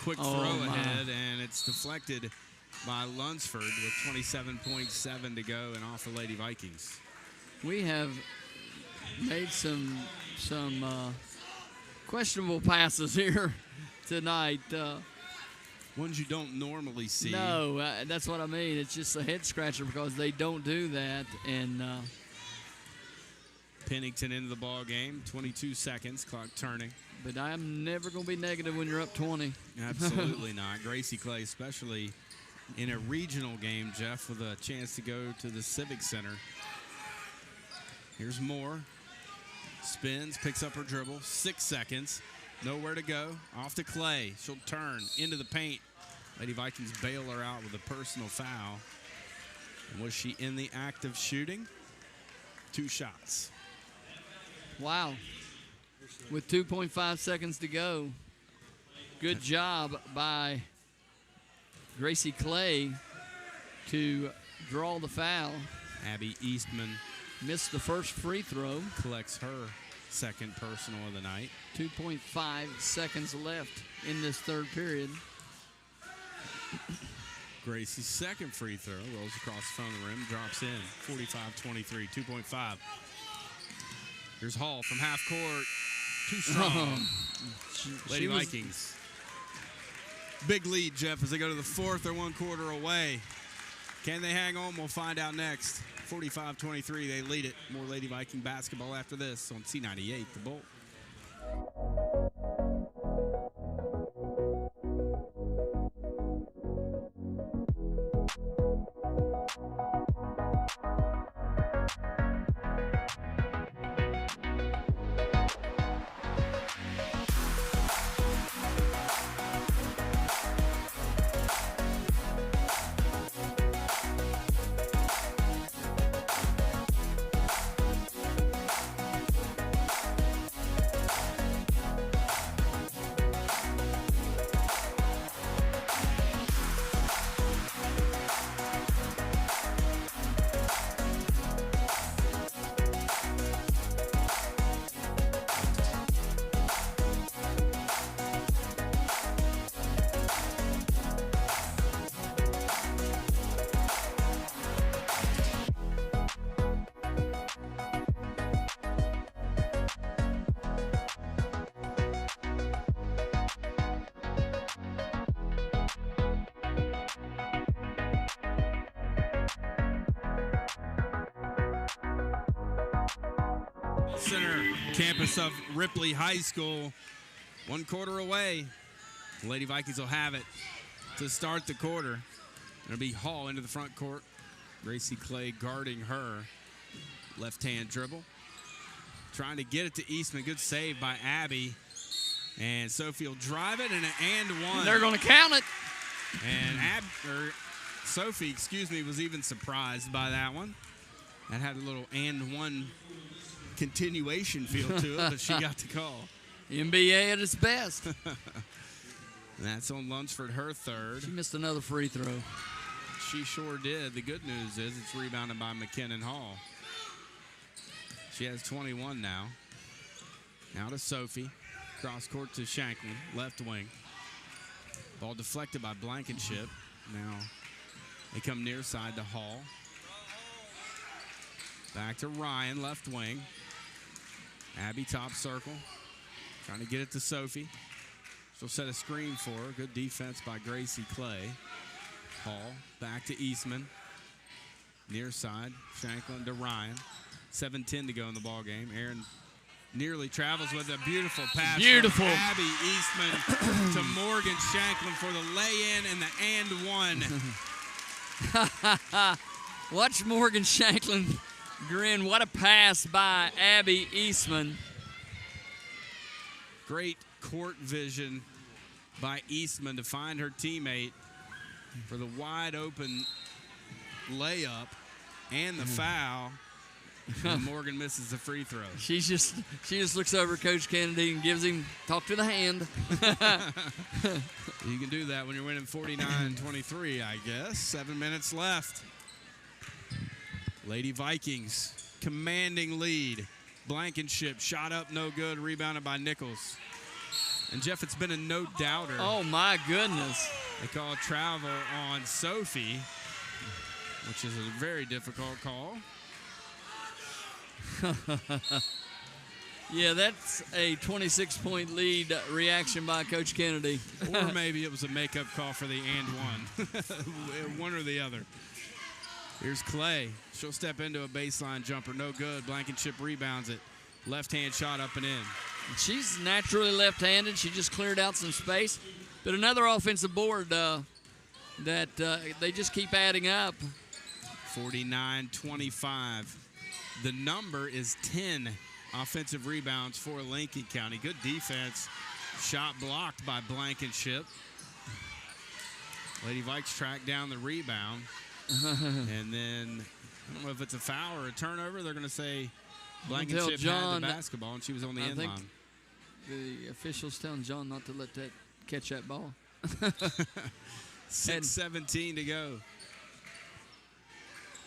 Quick throw ahead, and it's deflected by Lunsford with 27.7 to go and off the Lady Vikings. We have made some questionable passes here tonight. Ones you don't normally see. No, that's what I mean. It's just a head scratcher because they don't do that. And Pennington into the ball game. 22 seconds, clock turning. But I'm never going to be negative when you're up 20. Absolutely not. Gracie Clay, especially in a regional game, Jeff, with a chance to go to the Civic Center. Here's Moore. Spins, picks up her dribble. 6 seconds. Nowhere to go. Off to Clay. She'll turn into the paint. Lady Vikings bail her out with a personal foul. And was she in the act of shooting? 2 shots. Wow. With 2.5 seconds to go. Good job by Gracie Clay to draw the foul. Abby Eastman missed the first free throw. Collects her second personal of the night. 2.5 seconds left in this third period. Gracie's second free throw rolls across the front of the rim, drops in. 45-23, 2.5. Here's Hall from half court. Too strong. Lady Vikings. Big lead, Jeff, as they go to the fourth. They're 1 quarter away. Can they hang on? We'll find out next. 45-23, they lead it. More Lady Viking basketball after this on C98, The Bolt. Center campus of Ripley High School. 1 quarter away. The Lady Vikings will have it to start the quarter. It'll be Hall into the front court. Gracie Clay guarding her. Left-hand dribble. Trying to get it to Eastman. Good save by Abby. And Sophie will drive it, and one. They're going to count it. And Sophie, was even surprised by that one. That had a little and one continuation feel to it, but she got the call. NBA at its best. That's on Lunsford, her third. She missed another free throw. She sure did. The good news is it's rebounded by McKinnon Hall. She has 21 now. Now to Sophie. Cross court to Shanklin, left wing. Ball deflected by Blankenship. Now they come near side to Hall. Back to Ryan, left wing. Abby top circle. Trying to get it to Sophie. She'll set a screen for her. Good defense by Gracie Clay. Hall back to Eastman. Near side, Shanklin to Ryan. 7:10 to go in the ball game. Aaron nearly travels with a beautiful pass. Beautiful. From Abby Eastman to Morgan Shanklin for the lay-in and the and one. Watch Morgan Shanklin grin. What a pass by Abby Eastman. Great court vision by Eastman to find her teammate for the wide open layup and the foul. And Morgan misses the free throw. She just looks over at Coach Kennedy and gives him talk to the hand. You can do that when you're winning 49-23, I guess. 7 minutes left. Lady Vikings commanding lead. Blankenship shot up, no good, rebounded by Nichols. And Jeff, it's been a no-doubter. Oh my goodness. They call travel on Sophie, which is a very difficult call. Yeah, that's a 26-point lead reaction by Coach Kennedy. Or maybe it was a makeup call for the and one. One or the other. Here's Clay. She'll step into a baseline jumper. No good. Blankenship rebounds it. Left-hand shot up and in. She's naturally left-handed. She just cleared out some space. But another offensive board that they just keep adding up. 49-25. The number is 10 offensive rebounds for Lincoln County. Good defense. Shot blocked by Blankenship. Lady Vikes track down the rebound. And then, I don't know if it's a foul or a turnover. They're going to say Blankenship had the basketball, and she was on the end line. The official's telling John not to let that catch that ball. 6:17 to go.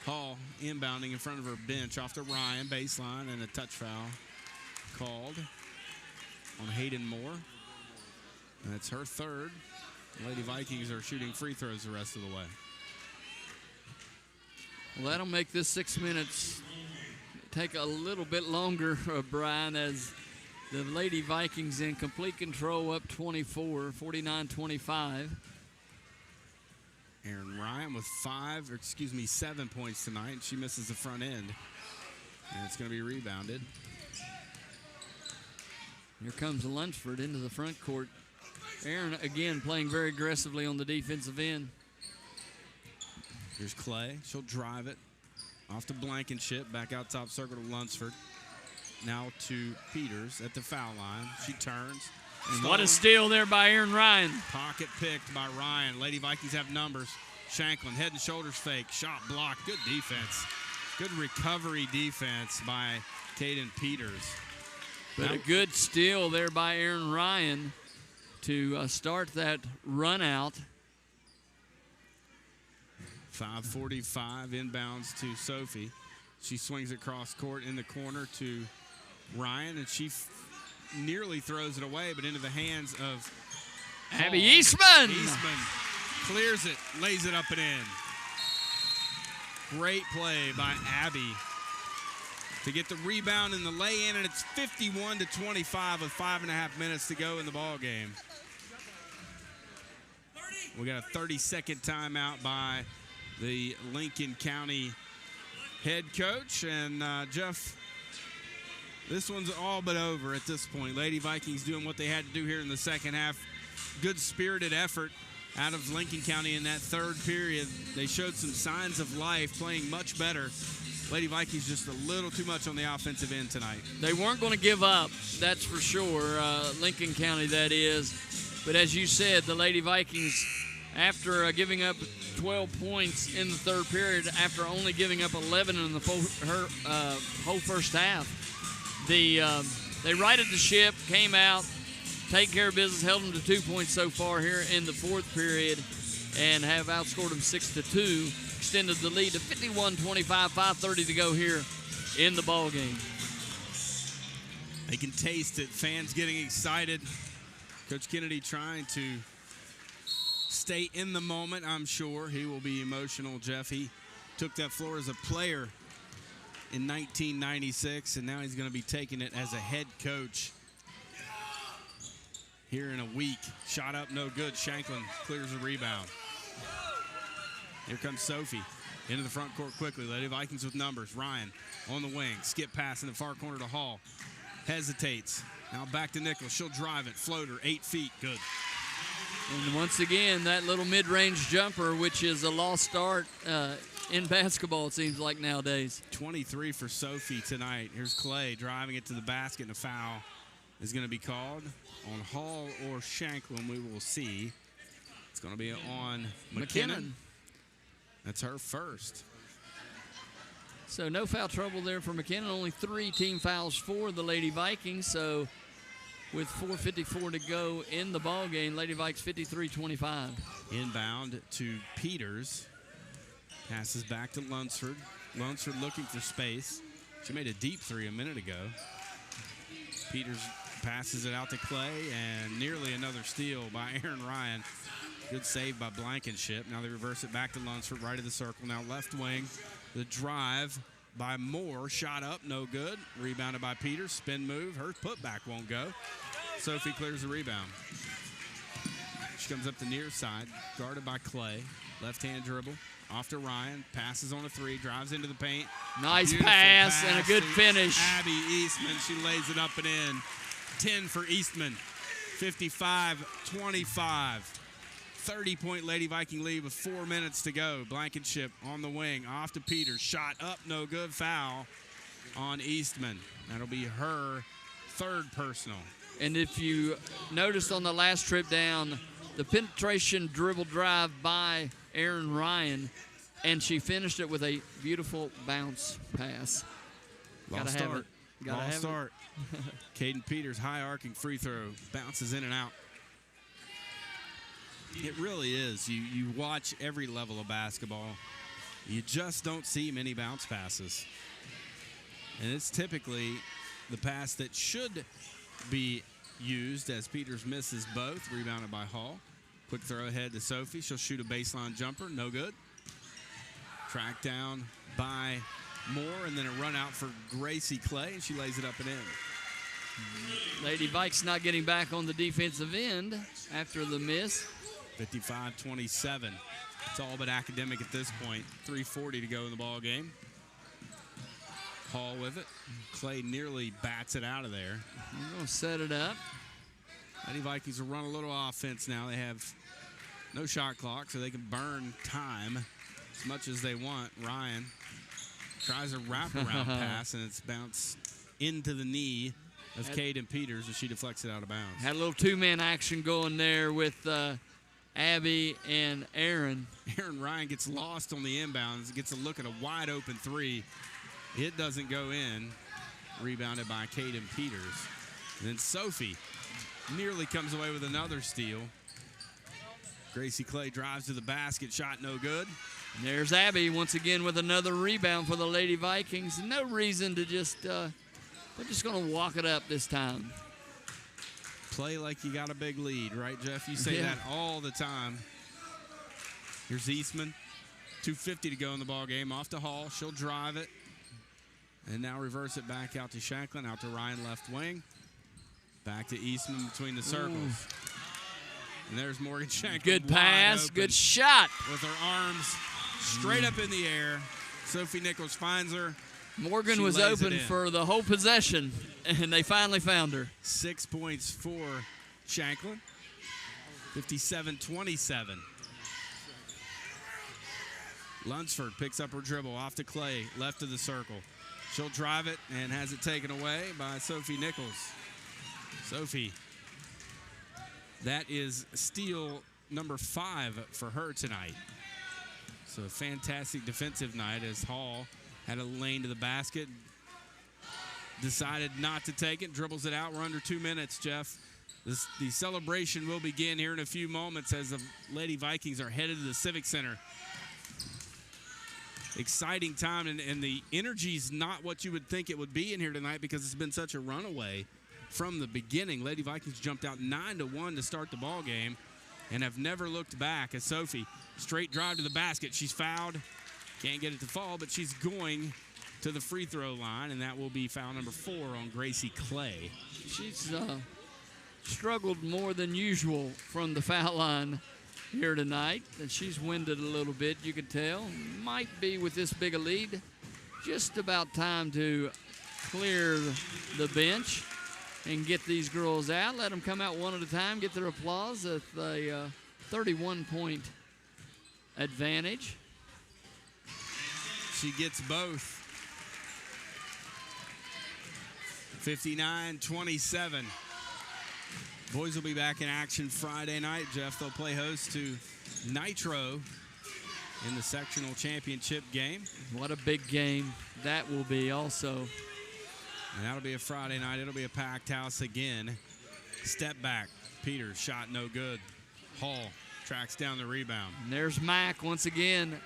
Hall inbounding in front of her bench off to Ryan, baseline, and a touch foul called on Hayden Moore. That's her third. The Lady Vikings are shooting free throws the rest of the way. Well, that'll make this 6 minutes take a little bit longer, Brian, as the Lady Vikings in complete control up 24, 49-25. Aaron Ryan with 7 points tonight. She misses the front end. And it's going to be rebounded. Here comes Lunsford into the front court. Aaron, again, playing very aggressively on the defensive end. Here's Clay. She'll drive it. Off to Blankenship. Back out top circle to Lunsford. Now to Peters at the foul line. She turns. And what a steal there by Aaron Ryan. Pocket picked by Ryan. Lady Vikings have numbers. Shanklin, head and shoulders fake. Shot blocked. Good defense. Good recovery defense by Caden Peters. But a good steal there by Aaron Ryan to start that run out. 5:45 inbounds to Sophie. She swings across court in the corner to Ryan, and she nearly throws it away, but into the hands of Abby Eastman. Eastman clears it, lays it up and in. Great play by Abby to get the rebound and the lay-in, and it's 51-25 with 5.5 minutes to go in the ball game. We got a 30-second timeout by the Lincoln County head coach, and Jeff, this one's all but over at this point. Lady Vikings doing what they had to do here in the second half. Good spirited effort out of Lincoln County in that third period. They showed some signs of life, playing much better. Lady Vikings just a little too much on the offensive end tonight. They weren't going to give up, that's for sure. Lincoln County, that is. But as you said, the Lady Vikings, after giving up 12 points in the third period, after only giving up 11 in the whole first half, They righted the ship, came out, take care of business, held them to 2 points so far here in the fourth period, and have outscored them 6-2, extended the lead to 51-25, 5:30 to go here in the ball game. They can taste it. Fans getting excited. Coach Kennedy trying to stay in the moment, I'm sure. He will be emotional, Jeff. He took that floor as a player in 1996, and now he's going to be taking it as a head coach here in a week. Shot up, no good. Shanklin clears the rebound. Here comes Sophie into the front court quickly. Lady Vikings with numbers. Ryan on the wing. Skip pass in the far corner to Hall. Hesitates. Now back to Nichols. She'll drive it. Floater, 8 feet. Good. And once again, that little mid-range jumper, which is a lost art in basketball, it seems like nowadays. 23 for Sophie tonight. Here's Clay driving it to the basket, and a foul is going to be called on Hall or Shanklin. We will see. It's going to be on McKinnon. That's her first. So no foul trouble there for McKinnon. Only 3 team fouls for the Lady Vikings. So with 4:54 to go in the ball game, Lady Vikes 53-25. Inbound to Peters. Passes back to Lunsford. Lunsford looking for space. She made a deep three a minute ago. Peters passes it out to Clay, and nearly another steal by Aaron Ryan. Good save by Blankenship. Now they reverse it back to Lunsford, right of the circle. Now left wing. The drive by Moore. Shot up, no good. Rebounded by Peters. Spin move. Her putback won't go. Sophie clears the rebound. She comes up the near side, guarded by Clay. Left-hand dribble. Off to Ryan. Passes on a 3. Drives into the paint. Nice Beautiful pass and a good to finish. Abby Eastman. She lays it up and in. 10 for Eastman. 55-25. 30-point Lady Viking lead with 4 minutes to go. Blankenship on the wing. Off to Peters. Shot up, no good. Foul on Eastman. That'll be her third personal. And if you noticed on the last trip down, the penetration dribble drive by Aaron Ryan, and she finished it with a beautiful bounce pass. Lost Gotta have it. Gotta have start. Caden Peters, high arcing free throw, bounces in and out. It really is. You watch every level of basketball. You just don't see many bounce passes. And it's typically the pass that should be used, as Peters misses both. Rebounded by Hall. Quick throw ahead to Sophie. She'll shoot a baseline jumper. No good. Tracked down by Moore, and then a run out for Gracie Clay, and she lays it up and in. Lady Vikes not getting back on the defensive end after the miss. 55-27. It's all but academic at this point. 3:40 to go in the ball game. Hall with it. Clay nearly bats it out of there. We're going to set it up. Lady Vikings will run a little offense now. They have no shot clock, so they can burn time as much as they want. Ryan tries a wraparound pass, and it's bounced into the knee of Caden Peters, and she deflects it out of bounds. Had a little two-man action going there with Abby and Aaron. Aaron Ryan gets lost on the inbounds, gets a look at a wide-open 3. It doesn't go in. Rebounded by Caden Peters. And then Sophie nearly comes away with another steal. Gracie Clay drives to the basket. Shot no good. And there's Abby once again with another rebound for the Lady Vikings. No reason to just, they're just going to walk it up this time. Play like you got a big lead, right, Jeff? You say that all the time. Here's Eastman. 2:50 to go in the ball game. Off to Hall. She'll drive it. And now reverse it back out to Shanklin, out to Ryan left wing. Back to Eastman between the circles. And there's Morgan Shanklin. Good pass, good shot. With her arms straight up in the air. Sophie Nichols finds her. Morgan was open for the whole possession, and they finally found her. 6 points for Shanklin. 57-27. Lunsford picks up her dribble off to Clay, left of the circle. She'll drive it and has it taken away by Sophie Nichols. Sophie, that is steal number 5 for her tonight. So a fantastic defensive night as Hall had a lane to the basket. decided not to take it, dribbles it out. We're under 2 minutes, Jeff. The celebration will begin here in a few moments as the Lady Vikings are headed to the Civic Center. Exciting time, and the energy's not what you would think it would be in here tonight because it's been such a runaway from the beginning. Lady Vikings jumped out 9-1 to start the ball game and have never looked back. As Sophie, straight drive to the basket. She's fouled. Can't get it to fall, but she's going to the free throw line, and that will be foul number 4 on Gracie Clay. She's struggled more than usual from the foul line here tonight, and she's winded a little bit, you can tell. Might be, with this big a lead, just about time to clear the bench and get these girls out. Let them come out one at a time, get their applause at a 31-point advantage. She gets both. 59-27. Boys will be back in action Friday night, Jeff. They'll play host to Nitro in the sectional championship game. What a big game that will be also. And that'll be a Friday night. It'll be a packed house again. Step back. Peters, shot no good. Hall tracks down the rebound. And there's Mack once again.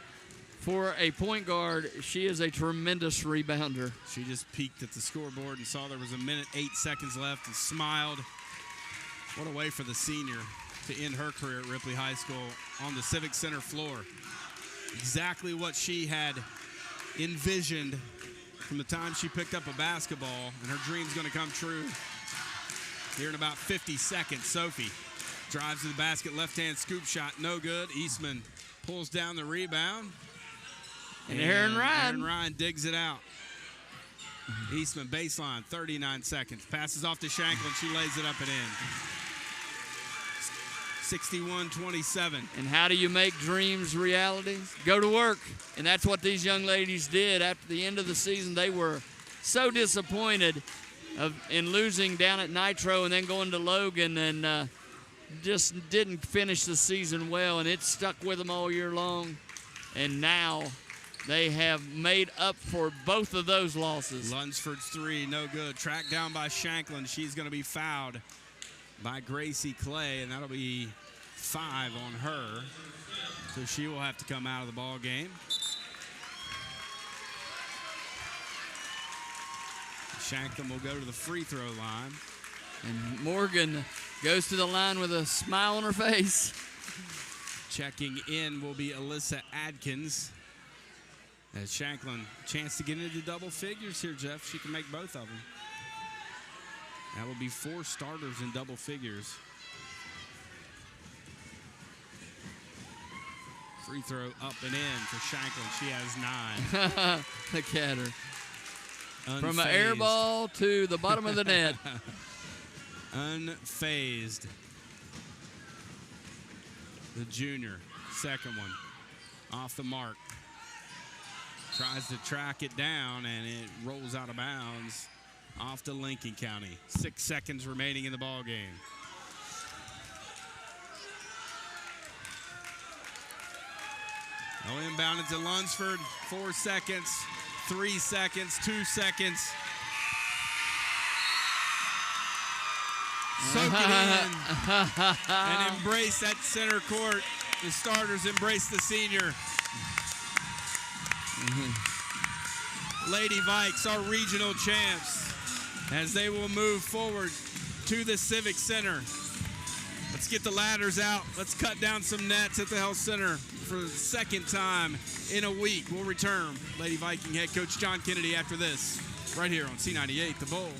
For a point guard, she is a tremendous rebounder. She just peeked at the scoreboard and saw there was 1 minute, 8 seconds left and smiled. What a way for the senior to end her career at Ripley High School on the Civic Center floor. Exactly what she had envisioned from the time she picked up a basketball, and her dream's going to come true here in about 50 seconds. Sophie drives to the basket, left-hand scoop shot, no good. Eastman pulls down the rebound. And Aaron Ryan digs it out. Eastman baseline, 39 seconds. Passes off to Shanklin. She lays it up and in. 61-27. And how do you make dreams reality? Go to work. And that's what these young ladies did. After the end of the season, they were so disappointed in losing down at Nitro and then going to Logan and just didn't finish the season well. And it stuck with them all year long. And now they have made up for both of those losses. Lunsford's three, no good. Tracked down by Shanklin. She's going to be fouled by Gracie Clay, and that'll be 5 on her. So she will have to come out of the ball game. Shanklin will go to the free throw line. And Morgan goes to the line with a smile on her face. Checking in will be Alyssa Adkins. As Shanklin, chance to get into double figures here, Jeff. She can make both of them. That will be 4 starters in double figures. Free throw up and in for Shanklin. She has 9. Look at her. Unfazed. From an air ball to the bottom of the net. Unfazed. The junior, second one, off the mark. Tries to track it down, and it rolls out of bounds off to Lincoln County. 6 seconds remaining in the ball game. No inbound into Lunsford. 4 seconds, 3 seconds, 2 seconds. Soak it in and embrace that center court. The starters embrace the senior. Lady Vikes, our regional champs, as they will move forward to the Civic Center. Let's get the ladders out. Let's cut down some nets at the Health Center for the second time in a week. We'll return Lady Viking head coach John Kennedy after this, right here on C98, The Bull.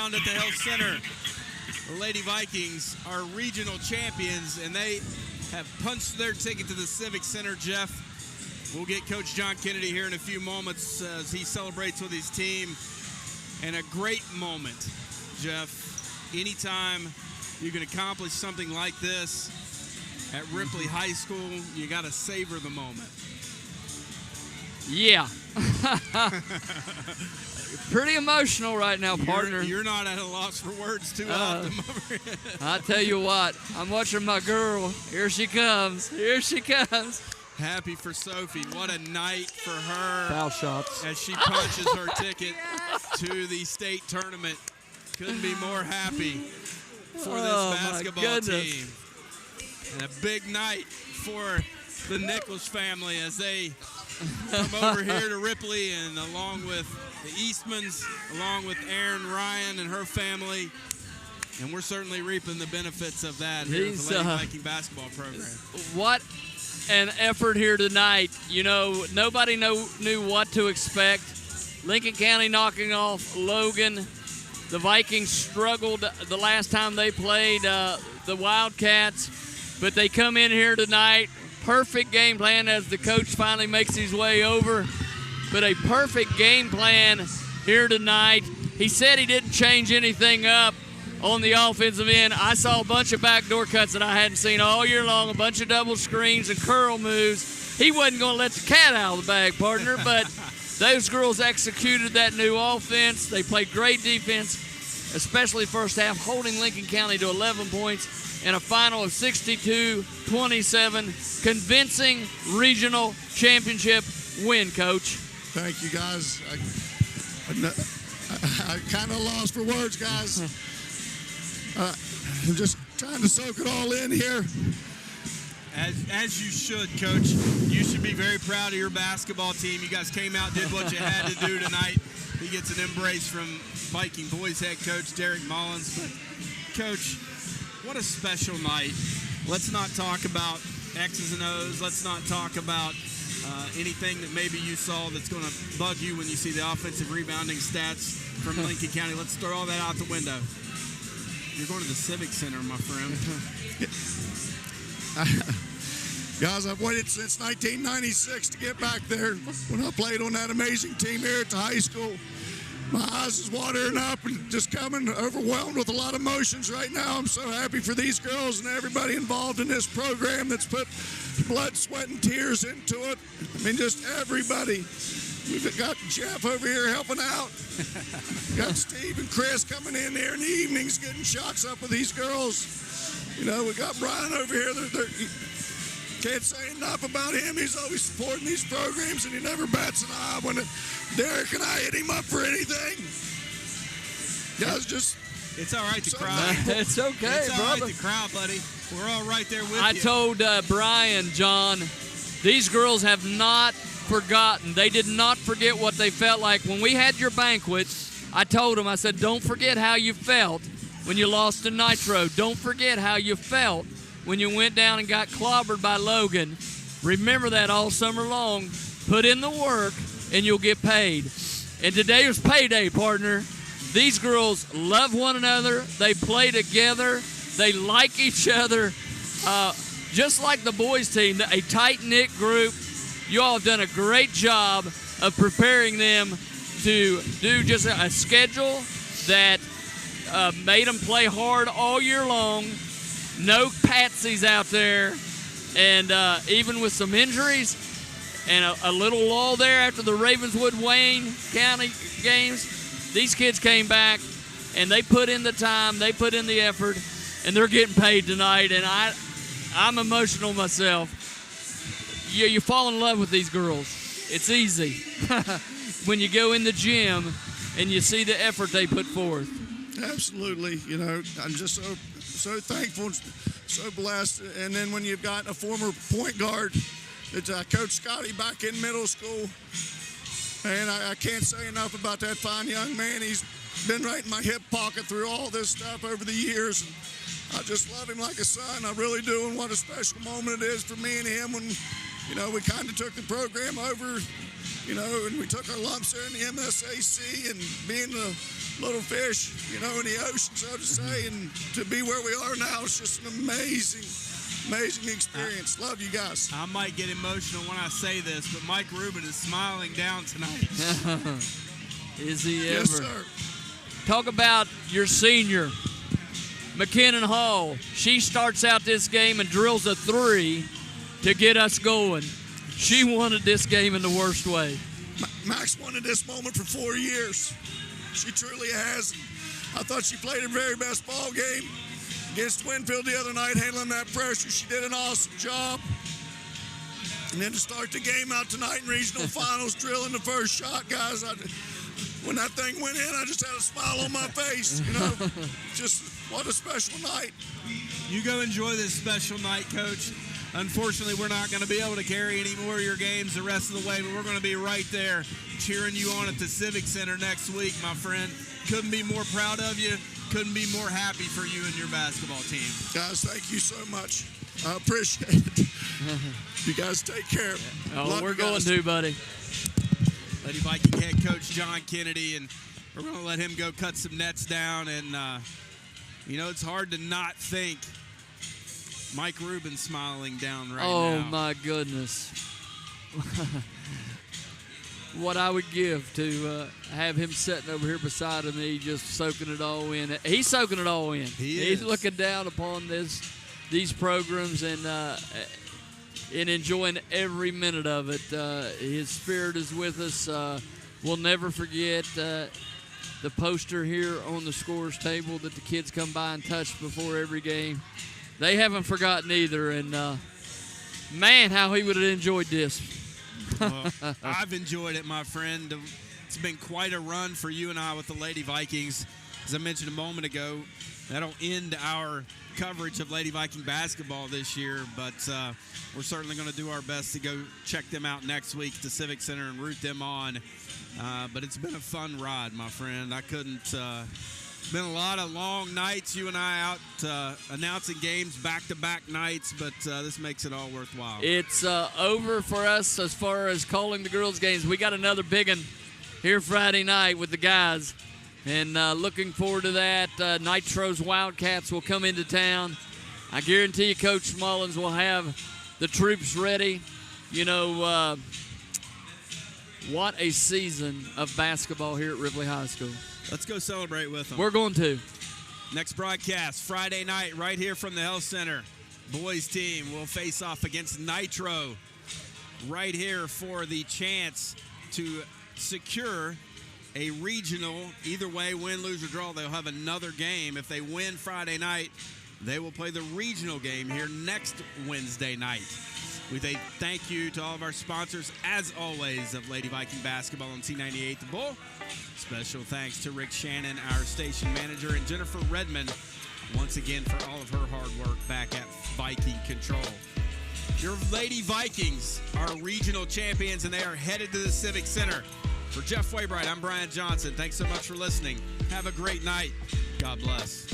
around at the Health Center. The Lady Vikings are regional champions, and they have punched their ticket to the Civic Center, Jeff. We'll get Coach John Kennedy here in a few moments as he celebrates with his team. And a great moment, Jeff. Anytime you can accomplish something like this at Ripley High School, you got to savor the moment. Yeah. Pretty emotional right now, partner. You're not at a loss for words too often. I tell you what, I'm watching my girl. Here she comes. Here she comes. Happy for Sophie. What a night for her. Foul shots. As she punches her ticket to the state tournament. Couldn't be more happy for this basketball team. And a big night for the Nichols family as they come over here to Ripley, and along with the Eastmans, along with Erin Ryan and her family. And we're certainly reaping the benefits of that here with the Lady Viking basketball program. What an effort here tonight. You know, nobody knew what to expect. Lincoln County knocking off Logan. The Vikings struggled the last time they played the Wildcats, but they come in here tonight. Perfect game plan as the coach finally makes his way over, but a perfect game plan here tonight. He said he didn't change anything up on the offensive end. I saw a bunch of backdoor cuts that I hadn't seen all year long, a bunch of double screens and curl moves. He wasn't going to let the cat out of the bag, partner, but those girls executed that new offense. They played great defense, especially first half, holding Lincoln County to 11 points and a final of 62-27. Convincing regional championship win, Coach. Thank you, guys. I kind of lost for words, guys. I'm just trying to soak it all in here. As you should, Coach. You should be very proud of your basketball team. You guys came out, did what you had to do tonight. He gets an embrace from Viking boys head coach Derek Mullins. But, Coach, what a special night. Let's not talk about X's and O's. Let's not talk about anything that maybe you saw that's going to bug you when you see the offensive rebounding stats from Lincoln County. Let's throw all that out the window. You're going to the Civic Center, my friend. Guys, I've waited since 1996 to get back there when I played on that amazing team here at the high school. My eyes is watering up and just coming overwhelmed with a lot of emotions right now. I'm so happy for these girls and everybody involved in this program that's put blood, sweat, and tears into it. I mean, just everybody. We've got Jeff over here helping out. Got Steve and Chris coming in there in the evenings getting shots up with these girls. You know, we got Brian over here. Can't say enough about him. He's always supporting these programs, and he never bats an eye when Derek and I hit him up for anything. Guys, just... It's all right to cry. It's okay, it's all brother. right to cry, buddy. We're all right there with you. I told Brian, John, these girls have not forgotten. They did not forget what they felt like. When we had your banquet, I told them, I said, don't forget how you felt when you lost to Nitro. Don't forget how you felt when you went down and got clobbered by Logan. Remember that all summer long. Put in the work, and you'll get paid. And today was payday, partner. These girls love one another. They play together. They like each other. Just like the boys team, a tight-knit group. You all have done a great job of preparing them to do just a schedule that made them play hard all year long. No patsies out there. And even with some injuries and a little lull there after the Ravenswood-Wayne County games, these kids came back and they put in the time, they put in the effort, and they're getting paid tonight. And I'm emotional myself. You fall in love with these girls. It's easy when you go in the gym and you see the effort they put forth. Absolutely. You know, I'm just so thankful, so blessed. And then when you've got a former point guard, it's Coach Scotty back in middle school. And I can't say enough about that fine young man. He's been right in my hip pocket through all this stuff over the years. And I just love him like a son. I really do. And what a special moment it is for me and him when we kind of took the program over, and we took our lumps there in the MSAC and being the little fish, in the ocean, so to say, and to be where we are now, it's just an amazing experience. Love you guys. I might get emotional when I say this, but Mike Rubin is smiling down tonight. Is he ever? Yes, sir. Talk about your senior, McKinnon Hall. She starts out this game and drills a 3 to get us going. She wanted this game in the worst way. Max wanted this moment for 4 years. She truly has. I thought she played her very best ball game against Winfield the other night, handling that pressure. She did an awesome job. And then to start the game out tonight in regional finals, drilling the first shot, guys, when that thing went in, I just had a smile on my face. Just what a special night. You go enjoy this special night, Coach. Unfortunately, we're not going to be able to carry any more of your games the rest of the way, but we're going to be right there cheering you on at the Civic Center next week, my friend. Couldn't be more proud of you. Couldn't be more happy for you and your basketball team. Guys, thank you so much. I appreciate it. You guys take care. Oh, we're going to, buddy. Lady Viking head coach John Kennedy, and we're going to let him go cut some nets down. And, it's hard to not think Mike Rubin smiling down right now. Oh, my goodness. What I would give to have him sitting over here beside of me, just soaking it all in. He's soaking it all in. He's looking down upon these programs and enjoying every minute of it. His spirit is with us. We'll never forget the poster here on the scorer's table that the kids come by and touch before every game. They haven't forgotten either, and man, how he would have enjoyed this. Well, I've enjoyed it, my friend. It's been quite a run for you and I with the Lady Vikings. As I mentioned a moment ago, that'll end our coverage of Lady Viking basketball this year, but we're certainly going to do our best to go check them out next week at the Civic Center and root them on. But it's been a fun ride, my friend. It's been a lot of long nights, you and I out announcing games back-to-back nights, but this makes it all worthwhile. It's over for us as far as calling the girls' games. We got another big one here Friday night with the guys, and looking forward to that. Nitro's Wildcats will come into town. I guarantee you Coach Mullins will have the troops ready. What a season of basketball here at Ripley High School. Let's go celebrate with them. We're going to. Next broadcast, Friday night, right here from the Health Center. Boys team will face off against Nitro right here for the chance to secure a regional. Either way, win, lose, or draw, they'll have another game. If they win Friday night, they will play the regional game here next Wednesday night. We say thank you to all of our sponsors, as always, of Lady Viking basketball on T98 The Bull. Special thanks to Rick Shannon, our station manager, and Jennifer Redmond, once again, for all of her hard work back at Viking Control. Your Lady Vikings are regional champions, and they are headed to the Civic Center. For Jeff Waybright, I'm Brian Johnson. Thanks so much for listening. Have a great night. God bless.